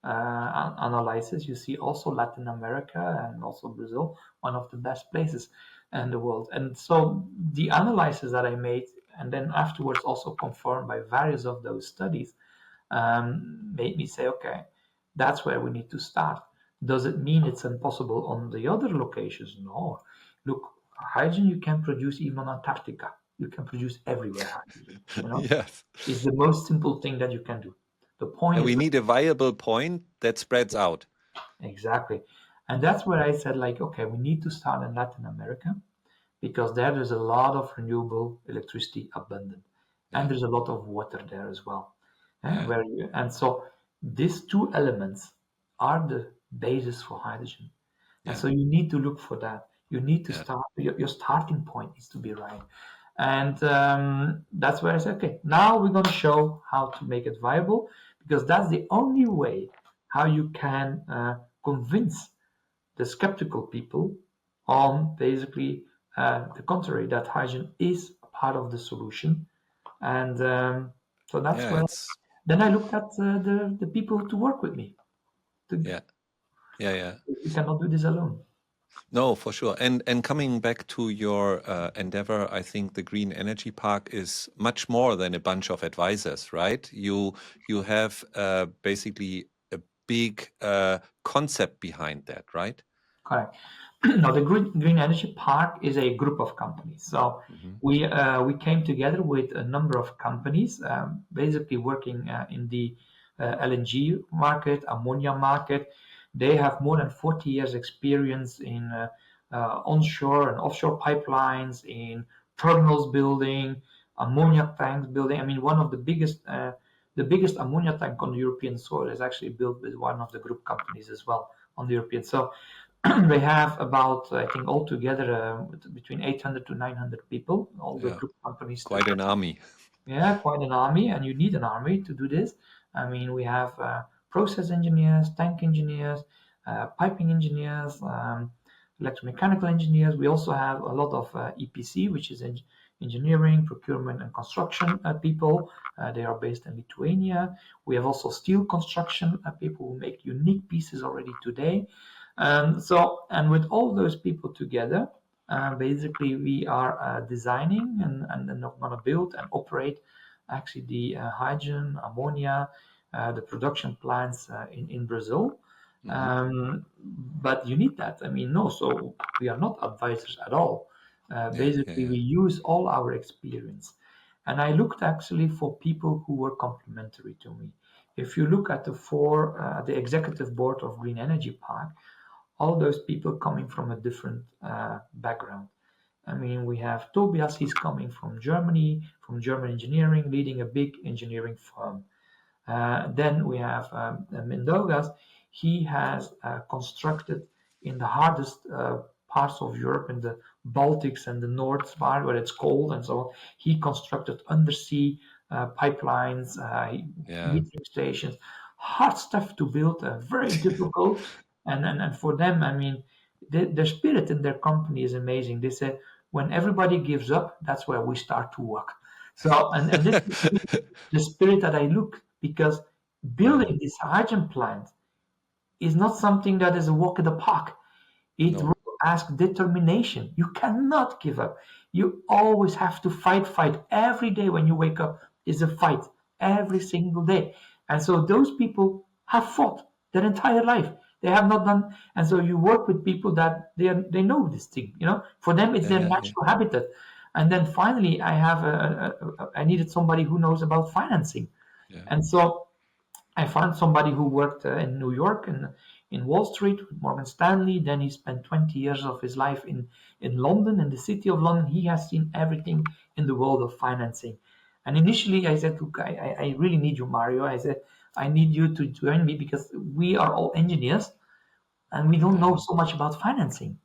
analysis, you see also Latin America and also Brazil, one of the best places in the world. And so the analysis that I made, and then afterwards also confirmed by various of those studies, made me say, okay, that's where we need to start. Does it mean it's impossible on the other locations? No. Look, hydrogen you can produce even on Antarctica. You can produce everywhere hydrogen. Yes. It's the most simple thing that you can do. The point And is we need a viable point that spreads out. exactly. And that's where I said, like, okay, we need to start in Latin America because there's a lot of renewable electricity abundant. Yeah. And there's a lot of water there as well. Yeah. And so these two elements are the basis for hydrogen. And Yeah. so you need to look for that. You need to Yeah. start, your starting point needs to be right. And that's where I said, okay, now we're going to show how to make it viable because that's the only way how you can convince the skeptical people on basically the contrary, that hydrogen is a part of the solution. And so that's Yeah. where It's then I looked at the people to work with me. yeah. Yeah. Yeah. We cannot do this alone. No, for sure. And coming back to your endeavor, I think the Green Energy Park is much more than a bunch of advisors, right? You have basically a big concept behind that, right? Correct. Now, the Green Energy Park is a group of companies. So Hmm. we came together with a number of companies, basically working in the LNG market, ammonia market. They have more than 40 years experience in onshore and offshore pipelines, in terminals building, ammonia tanks building. I mean, one of the biggest ammonia tank on the European soil is actually built with one of the group companies as well on the European. So they have about, I think, altogether between 800 to 900 people, all the Yeah, group companies quite an together. army. Yeah, quite an army, and you need an army to do this. I mean, we have process engineers, tank engineers, piping engineers, electromechanical engineers. We also have a lot of EPC, which is engineering, procurement, and construction people. They are based in Lithuania. We have also steel construction people who make unique pieces already today. And with all those people together, basically we are designing and then going to build and operate actually the hydrogen, ammonia, the production plants in Brazil. Hmm. But you need that. I mean, no, so we are not advisors at all. Yeah, yeah, Basically, yeah. we use all our experience. And I looked actually for people who were complementary to me. If you look at the executive board of Green Energy Park, all those people coming from a different background. I mean, we have Tobias, he's coming from Germany, from German engineering, leading a big engineering firm. Then we have Mendogas. He has constructed in the hardest parts of Europe, in the Baltics and the North part where it's cold and so on. He constructed undersea pipelines, Yeah. metering stations, hard stuff to build, very difficult. And for them, I mean, their spirit in their company is amazing. They say, when everybody gives up, that's where we start to work. So, and this is the spirit that I look, because Yeah. building this hydrogen plant is not something that is a walk in the park. It No. will ask determination. You cannot give up. You always have to fight. Every day when you wake up is a fight, every single day. And so those people have fought their entire life. They have not done, and so you work with people that they know this thing. You know, for them it's Yeah, their yeah, yeah, natural habitat. And then finally, I needed somebody who knows about financing, yeah. and so I found somebody who worked in New York and in Wall Street with Morgan Stanley. Then he spent 20 years of his life in London, in the city of London. He has seen everything in the world of financing. And initially I said, look, I really need you, Mario. I said, I need you to join me because we are all engineers and we don't know Uh-huh. so much about financing.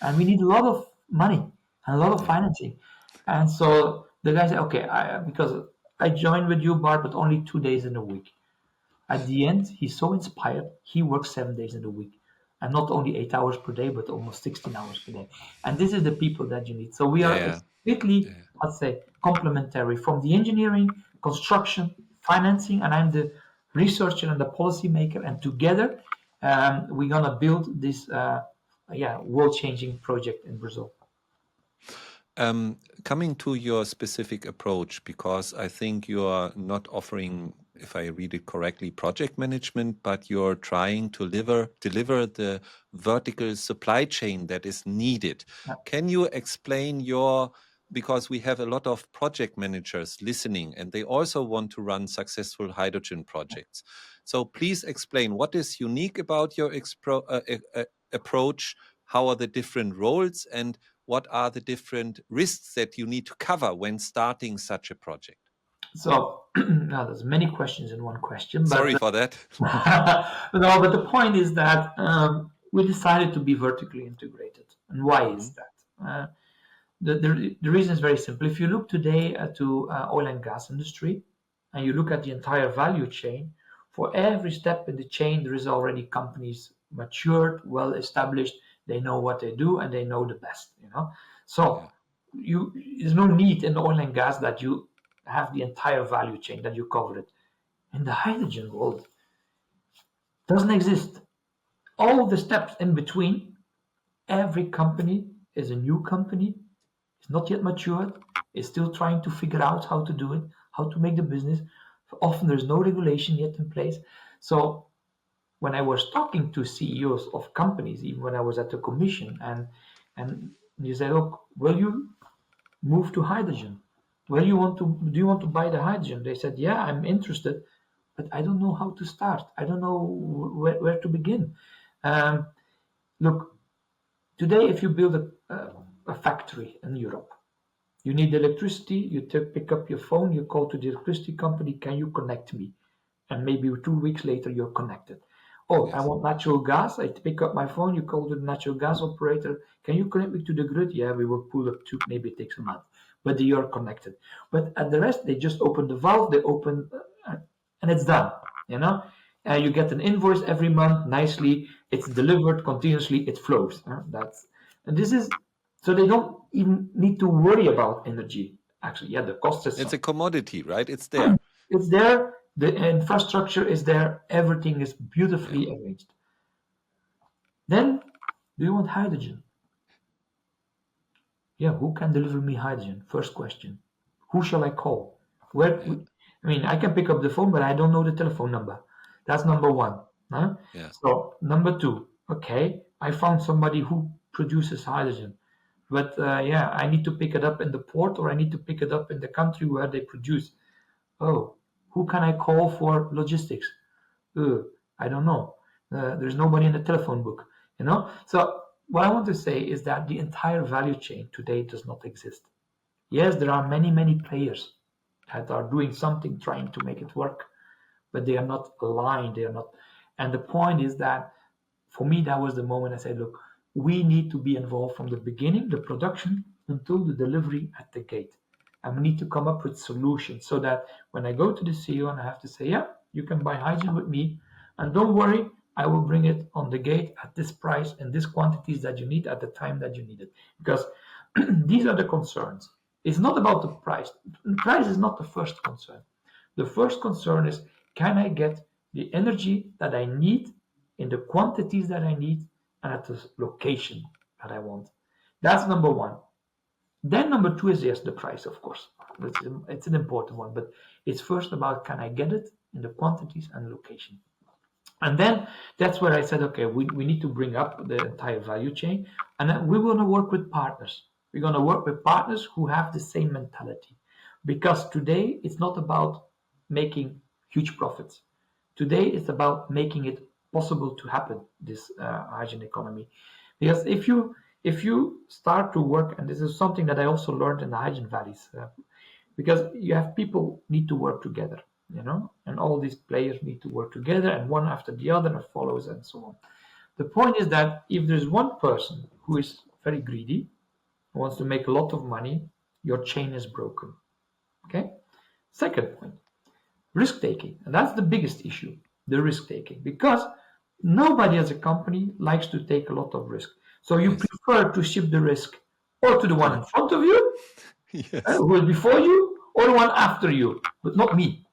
And we need a lot of money and a lot of Yeah. financing. And so the guy said, okay, because I joined with you, Bart, but only 2 days in a week. At the end, he's so inspired, he works 7 days in a week. And not only 8 hours per day, but almost 16 hours per day. And this is the people that you need. So we Yeah, are yeah, strictly, yeah. let's say, complementary from the engineering, construction, financing, and I'm the researcher and the policy maker. And together, we're going to build this world changing project in Brazil. Coming to your specific approach, because I think you are not offering, if I read it correctly, project management, but you're trying to deliver the vertical supply chain that is needed. Yeah. Can you explain your, because we have a lot of project managers listening and they also want to run successful hydrogen projects. So please explain what is unique about your approach, how are the different roles, and what are the different risks that you need to cover when starting such a project? So now there's many questions in one question, but Sorry for that. no, but the point is that we decided to be vertically integrated. And why Hmm. is that? The reason is very simple. If you look today to oil and gas industry, and you look at the entire value chain, for every step in the chain, there is already companies matured, well established. They know what they do, and they know the best. You know, Yeah. so there's no need in oil and gas that you have the entire value chain that you cover it. In the hydrogen world, doesn't exist. All the steps in between, every company is a new company, is not yet matured, is still trying to figure out how to do it, how to make the business. Often there's no regulation yet in place. So when I was talking to CEOs of companies, even when I was at the commission, and you say, look, will you move to hydrogen? Well, do you want to buy the hydrogen? They said, yeah, I'm interested, but I don't know how to start. I don't know where to begin. Um, Look, today, if you build a factory in Europe, you need electricity. You pick up your phone, you call to the electricity company, can you connect me? And maybe 2 weeks later, you're connected. Oh, I Yes. want natural gas. I pick up my phone, you call the natural gas operator. Can you connect me to the grid? Yeah, we will pull up to, maybe it takes a month, but you are connected. But at the rest, they just open the valve, they open, and it's done. You know, you get an invoice every month nicely. It's delivered continuously. It flows. That's and this is so they don't even need to worry about energy. Actually, yeah, the cost is It's a some. commodity, right? It's there. It's there. The infrastructure is there. Everything is Yeah. beautifully arranged. Then, do you want hydrogen? Yeah, who can deliver me hydrogen? First question. Who shall I call? Where? Yeah. I mean, I can pick up the phone, but I don't know the telephone number. That's number one. Huh? Yeah. So, number two, okay, I found somebody who produces hydrogen. But yeah, I need to pick it up in the port or I need to pick it up in the country where they produce. Oh, who can I call for logistics? Uh, I don't know. There's nobody in the telephone book, you know? So what I want to say is that the entire value chain today does not exist. Yes, there are many, many players that are doing something, trying to make it work, but they are not aligned. They are not. And the point is that for me, that was the moment I said, look, we need to be involved from the beginning, the production, until the delivery at the gate. And we need to come up with solutions so that when I go to the CEO and I have to say, yeah, you can buy hydrogen with me, and don't worry, I will bring it on the gate at this price and this quantities that you need at the time that you need it. Because these are the concerns. It's not about the price. The price is not the first concern. The first concern is, can I get the energy that I need in the quantities that I need and at the location that I want? That's number one. Then number two is, yes, the price, of course. It's an important one, but it's first about, can I get it in the quantities and location? And then that's where I said, okay, we need to bring up the entire value chain, and then we want to work with partners. We're going to work with partners who have the same mentality, because today it's not about making huge profits. Today it's about making it possible to happen, this hydrogen economy. Because if you start to work, and this is something that I also learned in the hydrogen valleys, because you have people need to work together, and all these players need to work together, and one after the other follows, and so on. The point is that if there's one person who is very greedy, who wants to make a lot of money, your chain is broken. Okay. Second point, risk taking, and that's the biggest issue, the risk taking, because nobody as a company likes to take a lot of risk. So you Yes. prefer to shift the risk or to the To one the in front of you, yes. who is before you, or the one after you, but not me.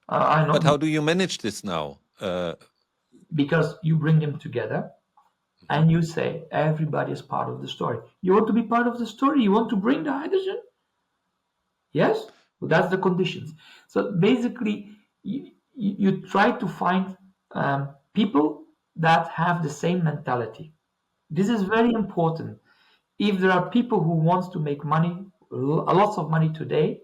I But not me, how do you manage this now? because you bring them together Mhm. and you say everybody is part of the story. You want to be part of the story. You want to bring the hydrogen. Yes, well, that's the conditions. So basically, you try to find people that have the same mentality. This is very important. If there are people who wants to make money, lots of money today,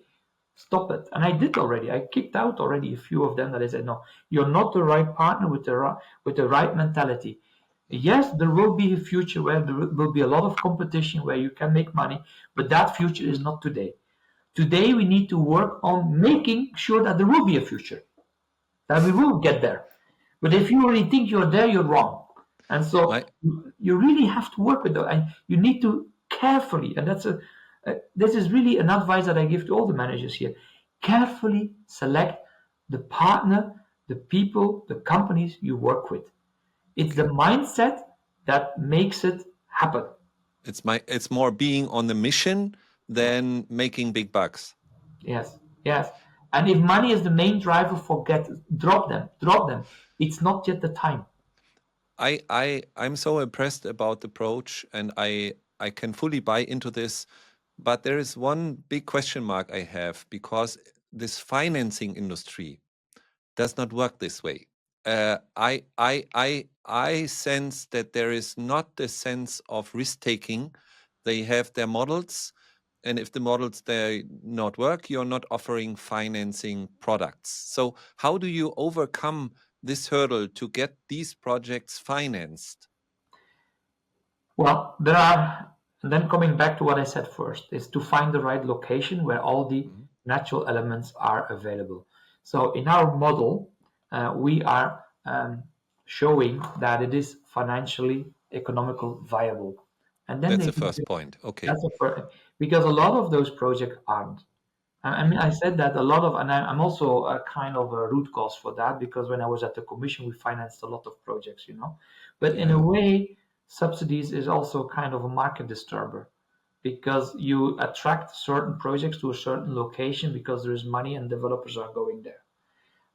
stop it. And I did already. I kicked out already a few of them that I said, no, you're not the right partner with the right mentality. Mhm. Yes, there will be a future where there will be a lot of competition where you can make money, but that future is not today. Today we need to work on making sure that there will be a future, that we will get there. But Yeah. if you already think you're there, you're wrong. And so My you really have to work with that, and you need to carefully. And this is really an advice that I give to all the managers here. Carefully select the partner, the people, the companies you work with. It's the okay. mindset that makes it happen. It's more being on the mission than making big bucks. Yes, yes. And if money is the main driver, forget, drop them, drop them. It's not yet the time. I'm so impressed about the approach, and I can fully buy into this. But there is one big question mark I have, because this financing industry does not work this way. I sense that there is not the sense of risk taking. They have their models, and if the models they not work, you're not offering financing products. So how do you overcome this hurdle to get these projects financed? Well, there are, and then coming back to what I said first, is to find the right location where all the Mhm. natural elements are available. So in our model, we are showing that it is financially economical viable. And then That's they the first point. Okay. that's a because a lot of those projects aren't. I mean, I Mhm. said that a lot of, and I'm also a kind of a root cause for that because when I was at the commission, we financed a lot of projects, you know. But in a Yeah. way, subsidies is also kind of a market disturber because you attract certain projects to a certain location because there is money and developers are going there.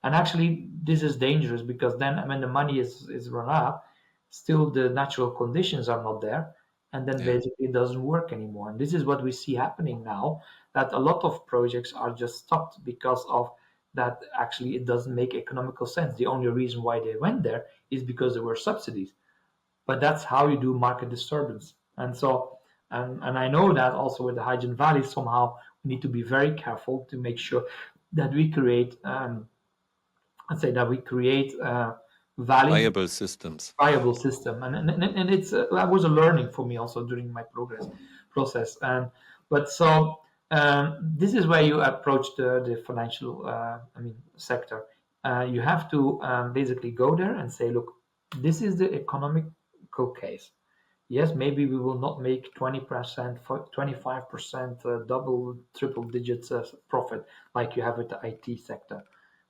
And actually, this is dangerous because then when the money is run out, still the natural conditions are not there, and then Yeah. basically it doesn't work anymore. And this is what we see happening now, that a lot of projects are just stopped because of that. Actually, it doesn't make economical sense. The only reason why they went there is because there were subsidies. But that's how you do market disturbance. And so, and I know that also with the Hydrogen Valley, somehow we need to be very careful to make sure that we create I'd say that we create valid, Viable systems. viable system, and it's that was a learning for me also during my progress process. And but so this is where you approach the financial, I mean, sector. You have to basically go there and say, look, this is the economical case. Yes, maybe we will not make 20%, 25%, double, triple digits profit like you have with the IT sector,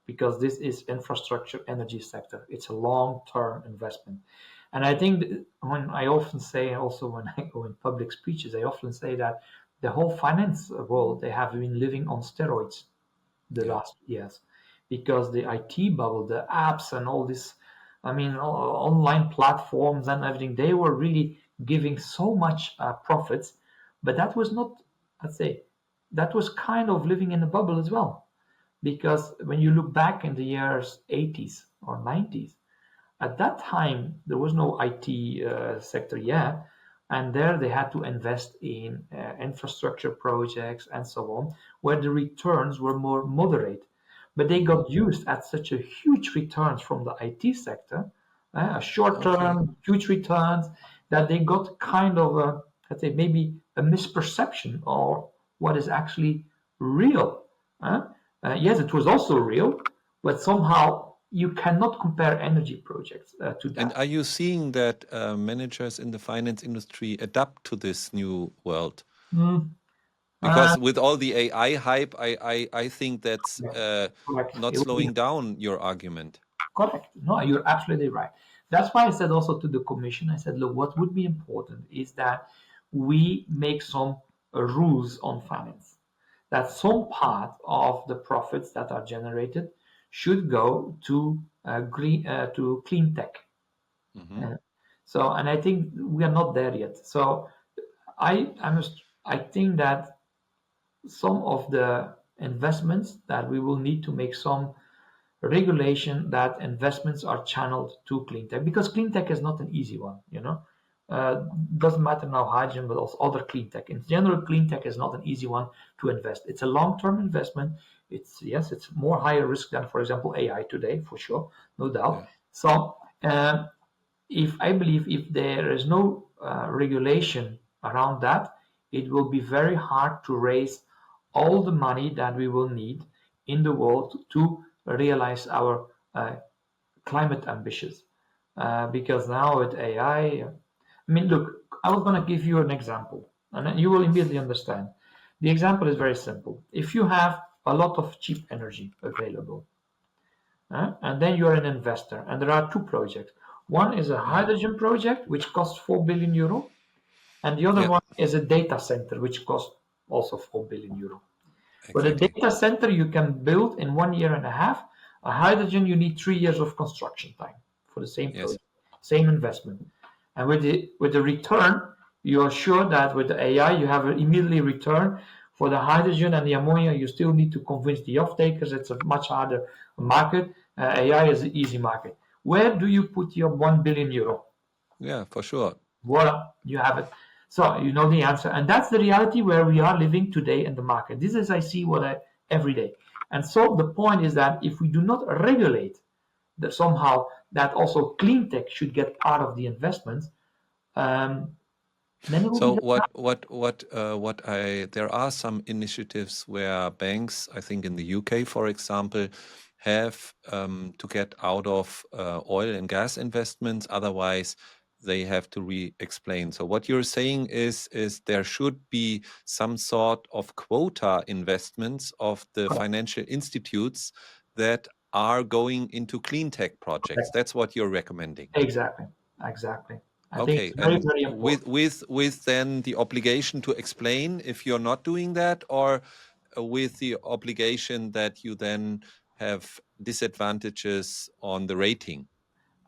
because this is infrastructure energy sector. It's a long-term investment. And I think when I often say, also when I go in public speeches, I often say that the whole finance world, they have been living on steroids the Yeah. last years because the IT bubble, the apps and all this, I mean, online platforms and everything, they were really giving so much profits, but that was not, I'd say, that was kind of living in a bubble as well. Because when you look back in the years 80s or 90s, at that time there was no IT sector yet, and there they had to invest in infrastructure projects and so on, where the returns were more moderate. But they Mhm. got used at such a huge returns from the IT sector, a short Okay. term, huge returns, that they got kind of a, let's say, maybe a misperception of what is actually real. Yes, it was also real, but somehow you cannot compare energy projects to And that. are you seeing that managers in the finance industry adapt to this new world? Mm, uh, Because with all the AI hype, I think that's yeah, correct. not It would be slowing down your argument. correct. No, you're absolutely right. That's why I said also to the commission, I said, look, what would be important is that we make some rules on finance. That some part of the profits that are generated should go to green to clean tech. Hmm. Uh, so, and I think we are not there yet. So, I think that some of the investments that we will need to make some regulation that investments are channeled to clean tech, because clean tech is not an easy one, you know. Doesn't matter now hydrogen, but also other clean tech. In general, clean tech is not an easy one to invest. It's a long-term investment. It's, yes, it's more higher risk than, for example, AI today, for sure, no doubt. Yeah. So if I believe if there is no regulation around that, it will be very hard to raise all the money that we will need in the world to realize our climate ambitions. Because now with AI, I mean, look, I was going to give you an example, and you will immediately understand. The example is very simple. If you have a lot of cheap energy available, and then you're an investor, and there are two projects. One is a Hmm. hydrogen project, which costs 4 billion euro, and the other Yeah. one is a data center, which costs also 4 billion euro. But a Exactly. data center you can build in 1 year and a half. A hydrogen, you need 3 years of construction time for the same Yes. project, same investment. And with the return, you are sure that with the AI, you have an immediately return. For the hydrogen and the ammonia, you still need to convince the off takers. It's a much harder market. AI is an easy market. Where do you put your 1 billion euro? Yeah, for sure. Voila, you have it. So you know the answer, and that's the reality where we are living today in the market. This is I see what I every day, and so the point is that if we do not regulate that somehow, that also clean tech should get part of the investments, um, then it will So be. there are some initiatives where banks, I think in the UK, for example, have to get out of oil and gas investments. Otherwise, they have to re-explain. So what you're saying is there should be some sort of quota investments of the financial institutes that are going into clean tech projects. That's what you're recommending. Exactly, exactly. I think Okay, it's very, and very important. with then the obligation to explain if you're not doing that, or with the obligation that you then have disadvantages on the rating.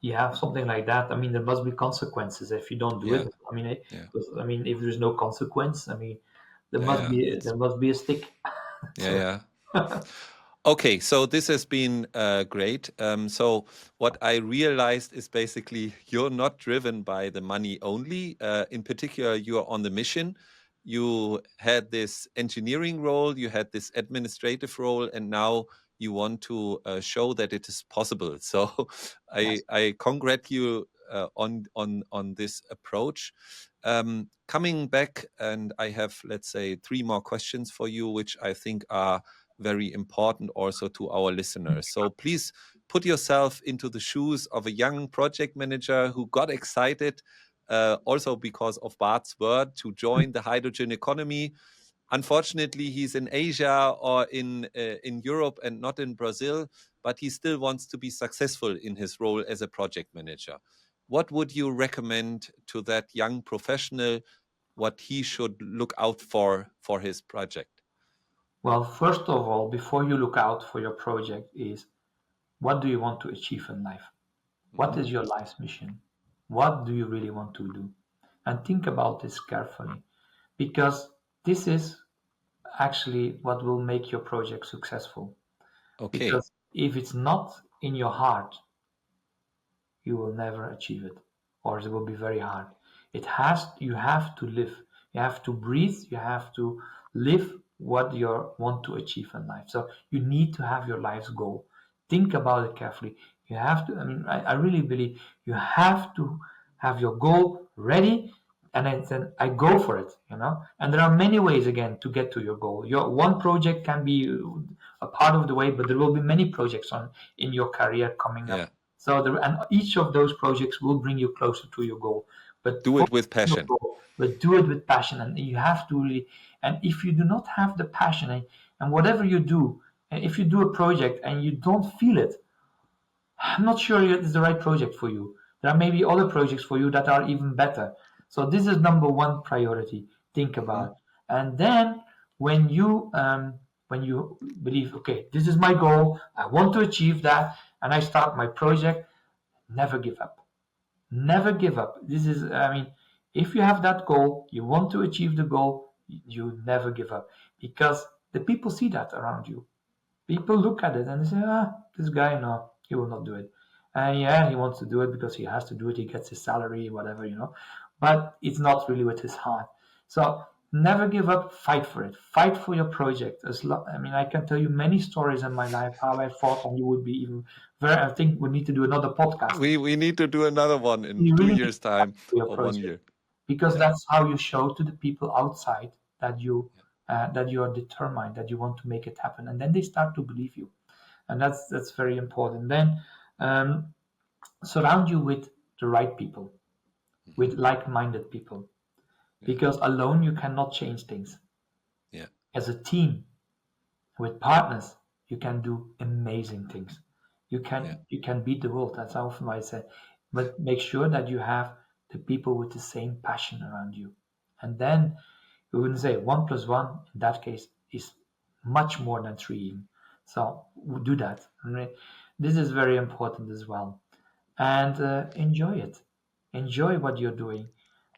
Yeah, something like that. I mean, there must be consequences if you don't do it. Yeah, I mean, yeah, I mean, if there's no consequence, I mean, yeah. That's there must be a stick. yeah, So, yeah. Okay, so this has been great. So what I realized is basically you're not driven by the money only. In particular, you're on the mission. You had this engineering role, you had this administrative role, and now you want to show that it is possible. So yes. I congratulate you on this approach. Coming back, and I have, let's say, 3 more questions for you, which I think are very important also to our listeners. So please put yourself into the shoes of a young project manager who got excited, also because of Bart's word, to join the hydrogen economy. Unfortunately, he's in Asia or in Europe and not in Brazil, but he still wants to be successful in his role as a project manager. What would you recommend to that young professional? What he should look out for his project? Well, first of all, before you look out for your project, is what do you want to achieve in life? What Mhm. is your life's mission? What do you really want to do? And think about this carefully, because this is actually what will make your project successful. Okay. Because if it's not in your heart, you will never achieve it, or it will be very hard. You have to live, you have to breathe, you have to live what you want to achieve in life. So you need to have your life's goal. Think about it carefully. You have to, I mean, I really believe you have to have your goal ready, and then I go for it, you know. And there are many ways again to get to your goal. Your one project can be a part of the way, but there will be many projects on in your career coming up. Yeah. So and each of those projects will bring you closer to your goal. But Do for it with your passion. goal, but do it with passion, and you have to really. And if you do not have the passion, and whatever you do, and if you do a project and you don't feel it, I'm not sure it's the right project for you. There are maybe other projects for you that are even better. So this is number one priority. Think Hmm. about it. And then when you believe, okay, this is my goal, I want to achieve that, and I start my project, never give up. Never give up. This is, I mean, if you have that goal, you want to achieve the goal, you never give up, because the people see that around you. People look at it and they say, this guy, no, he will not do it. And yeah, he wants to do it because he has to do it. He gets his salary, whatever, you know. But it's not really with his heart. So never give up. Fight for it. Fight for your project. I mean, I can tell you many stories in my life how I fought, and you would be even very. I think we need to do another podcast. We need to do another one in You two really need years' to fight time for your or one project, year. because Yeah. that's how you show to the people outside Yeah. that you are determined, that you want to make it happen, and then they start to believe you, and that's very important. Then um, surround you with the right people, Hmm. with like-minded people, Yeah. because alone you cannot change things. Yeah. As a team with partners, you can do amazing things. Yeah. You can beat the world. That's how often I say. But make sure that you have the people with the same passion around you, and then you wouldn't say 1 plus 1 in that case is much more than three. So do that. This is very important as well, and enjoy it. Enjoy what you're doing,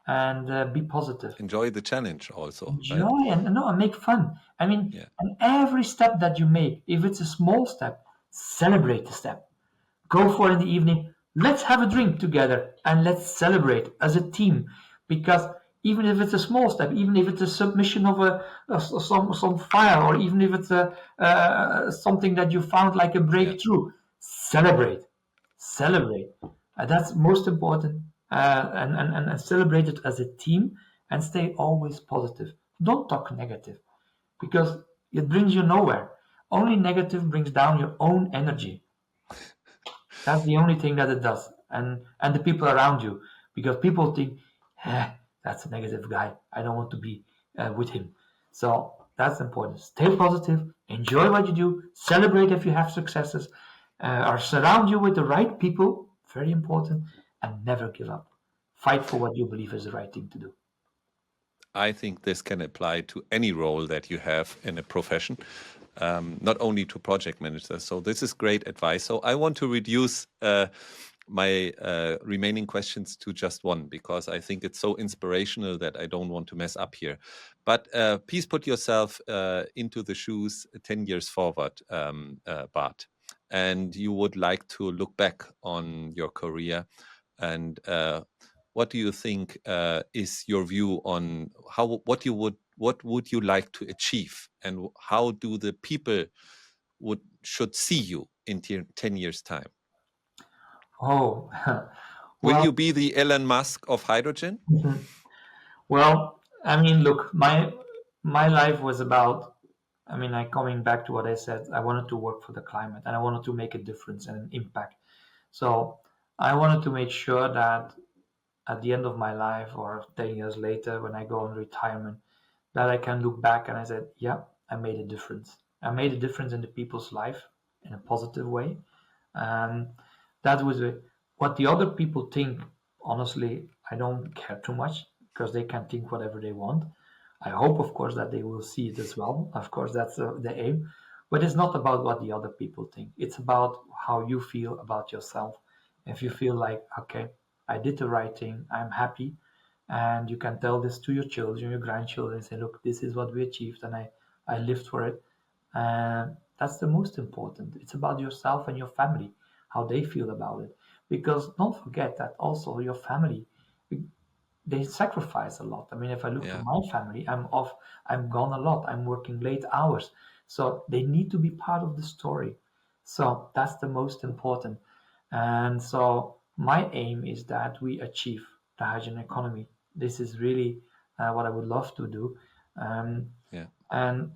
and be positive. Enjoy the challenge also, right? Enjoy and no, and make fun. I mean, Yeah. and every step that you make, if it's a small step, celebrate the step. Go for it in the evening. Let's have a drink together and let's celebrate as a team. Because even if it's a small step, even if it's a submission of some file, or even if it's something that you found like a Yeah. breakthrough, celebrate, celebrate. That's most important. And celebrate it as a team, and stay always positive. Don't talk negative, because it brings you nowhere. Only negative brings down your own energy. That's the only thing that it does, and the people around you, because people think, eh, that's a negative guy. I don't want to be with him. So that's important. Stay positive. Enjoy what you do. Celebrate if you have successes. Or surround you with the right people. Very important. And never give up. Fight for what you believe is the right thing to do. I think this can apply to any role that you have in a profession, not only to project managers. So this is great advice. So I want to reduce my remaining questions to just one, because I think it's so inspirational that I don't want to mess up here. But please put yourself into the shoes 10 years forward, Bart, and you would like to look back on your career, and what do you think is your view on what would you like to achieve, and how do the people should see you in 10 years time? Oh, Will well, you be the Elon Musk of hydrogen? well. I mean, look, my life was about. I mean, I coming back to what I said. I wanted to work for the climate, and I wanted to make a difference and an impact. So I wanted to make sure that at the end of my life, or 10 years later, when I go on retirement, that I can look back and I said, yeah, I made a difference. I made a difference in the people's life in a positive way. And that was what the other people think. Honestly, I don't care too much, because they can think whatever they want. I hope, of course, that they will see it as well. Of course, that's the aim. But it's not about what the other people think. It's about how you feel about yourself. If you feel like, okay, I did the right thing, I'm happy, and you can tell this to your children, your grandchildren, say, look, this is what we achieved, and I lived for it. That's the most important. It's about yourself and your family, how they feel about it. Because don't forget that also your family, they sacrifice a lot. I mean, if I look to Yeah. my family, I'm off, I'm gone a lot, I'm working late hours. So they need to be part of the story. So that's the most important. And so my aim is that we achieve the hydrogen economy. This is really what I would love to do. Um, Yeah. and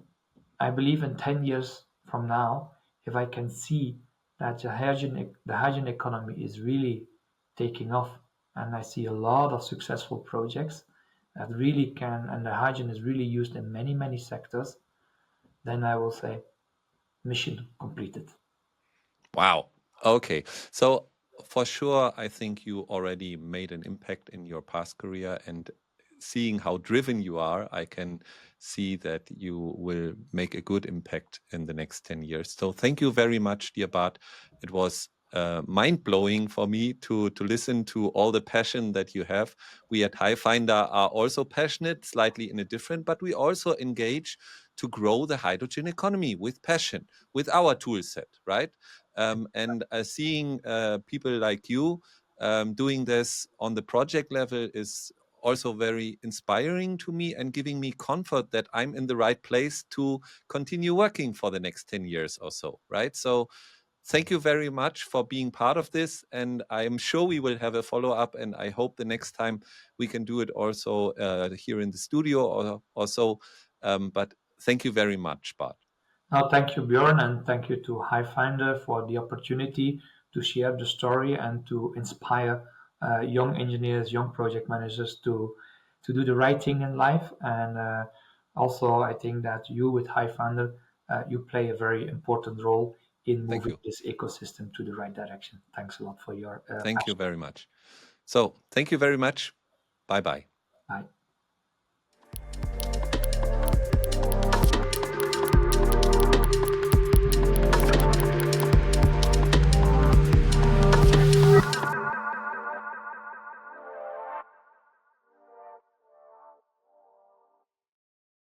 I believe in 10 years from now, if I can see that the hydrogen economy is really taking off, and I see a lot of successful projects that really can, and the hydrogen is really used in many, many sectors, then I will say mission completed. Wow. Okay. So for sure, I think you already made an impact in your past career, and seeing how driven you are, I can see that you will make a good impact in the next 10 years. So thank you very much, dear Bart. It was mind blowing for me to listen to all the passion that you have. We at Highfinder are also passionate, slightly in a different, but we also engage to grow the hydrogen economy with passion, with our tool set, right? And seeing people like you doing this on the project level is also very inspiring to me, and giving me comfort that I'm in the right place to continue working for the next 10 years or so, right? So thank you very much for being part of this, and I am sure we will have a follow-up, and I hope the next time we can do it also here in the studio or so. But thank you very much, Bart. Now, thank you, Bjorn, and thank you to Highfinder for the opportunity to share the story and to inspire young engineers, young project managers to do the right thing in life. And also, I think that you with Highfinder, you play a very important role in Thank moving you. this ecosystem to the right direction. Thanks a lot for your Thank you passion. very much. So thank you very much. Bye bye. Bye.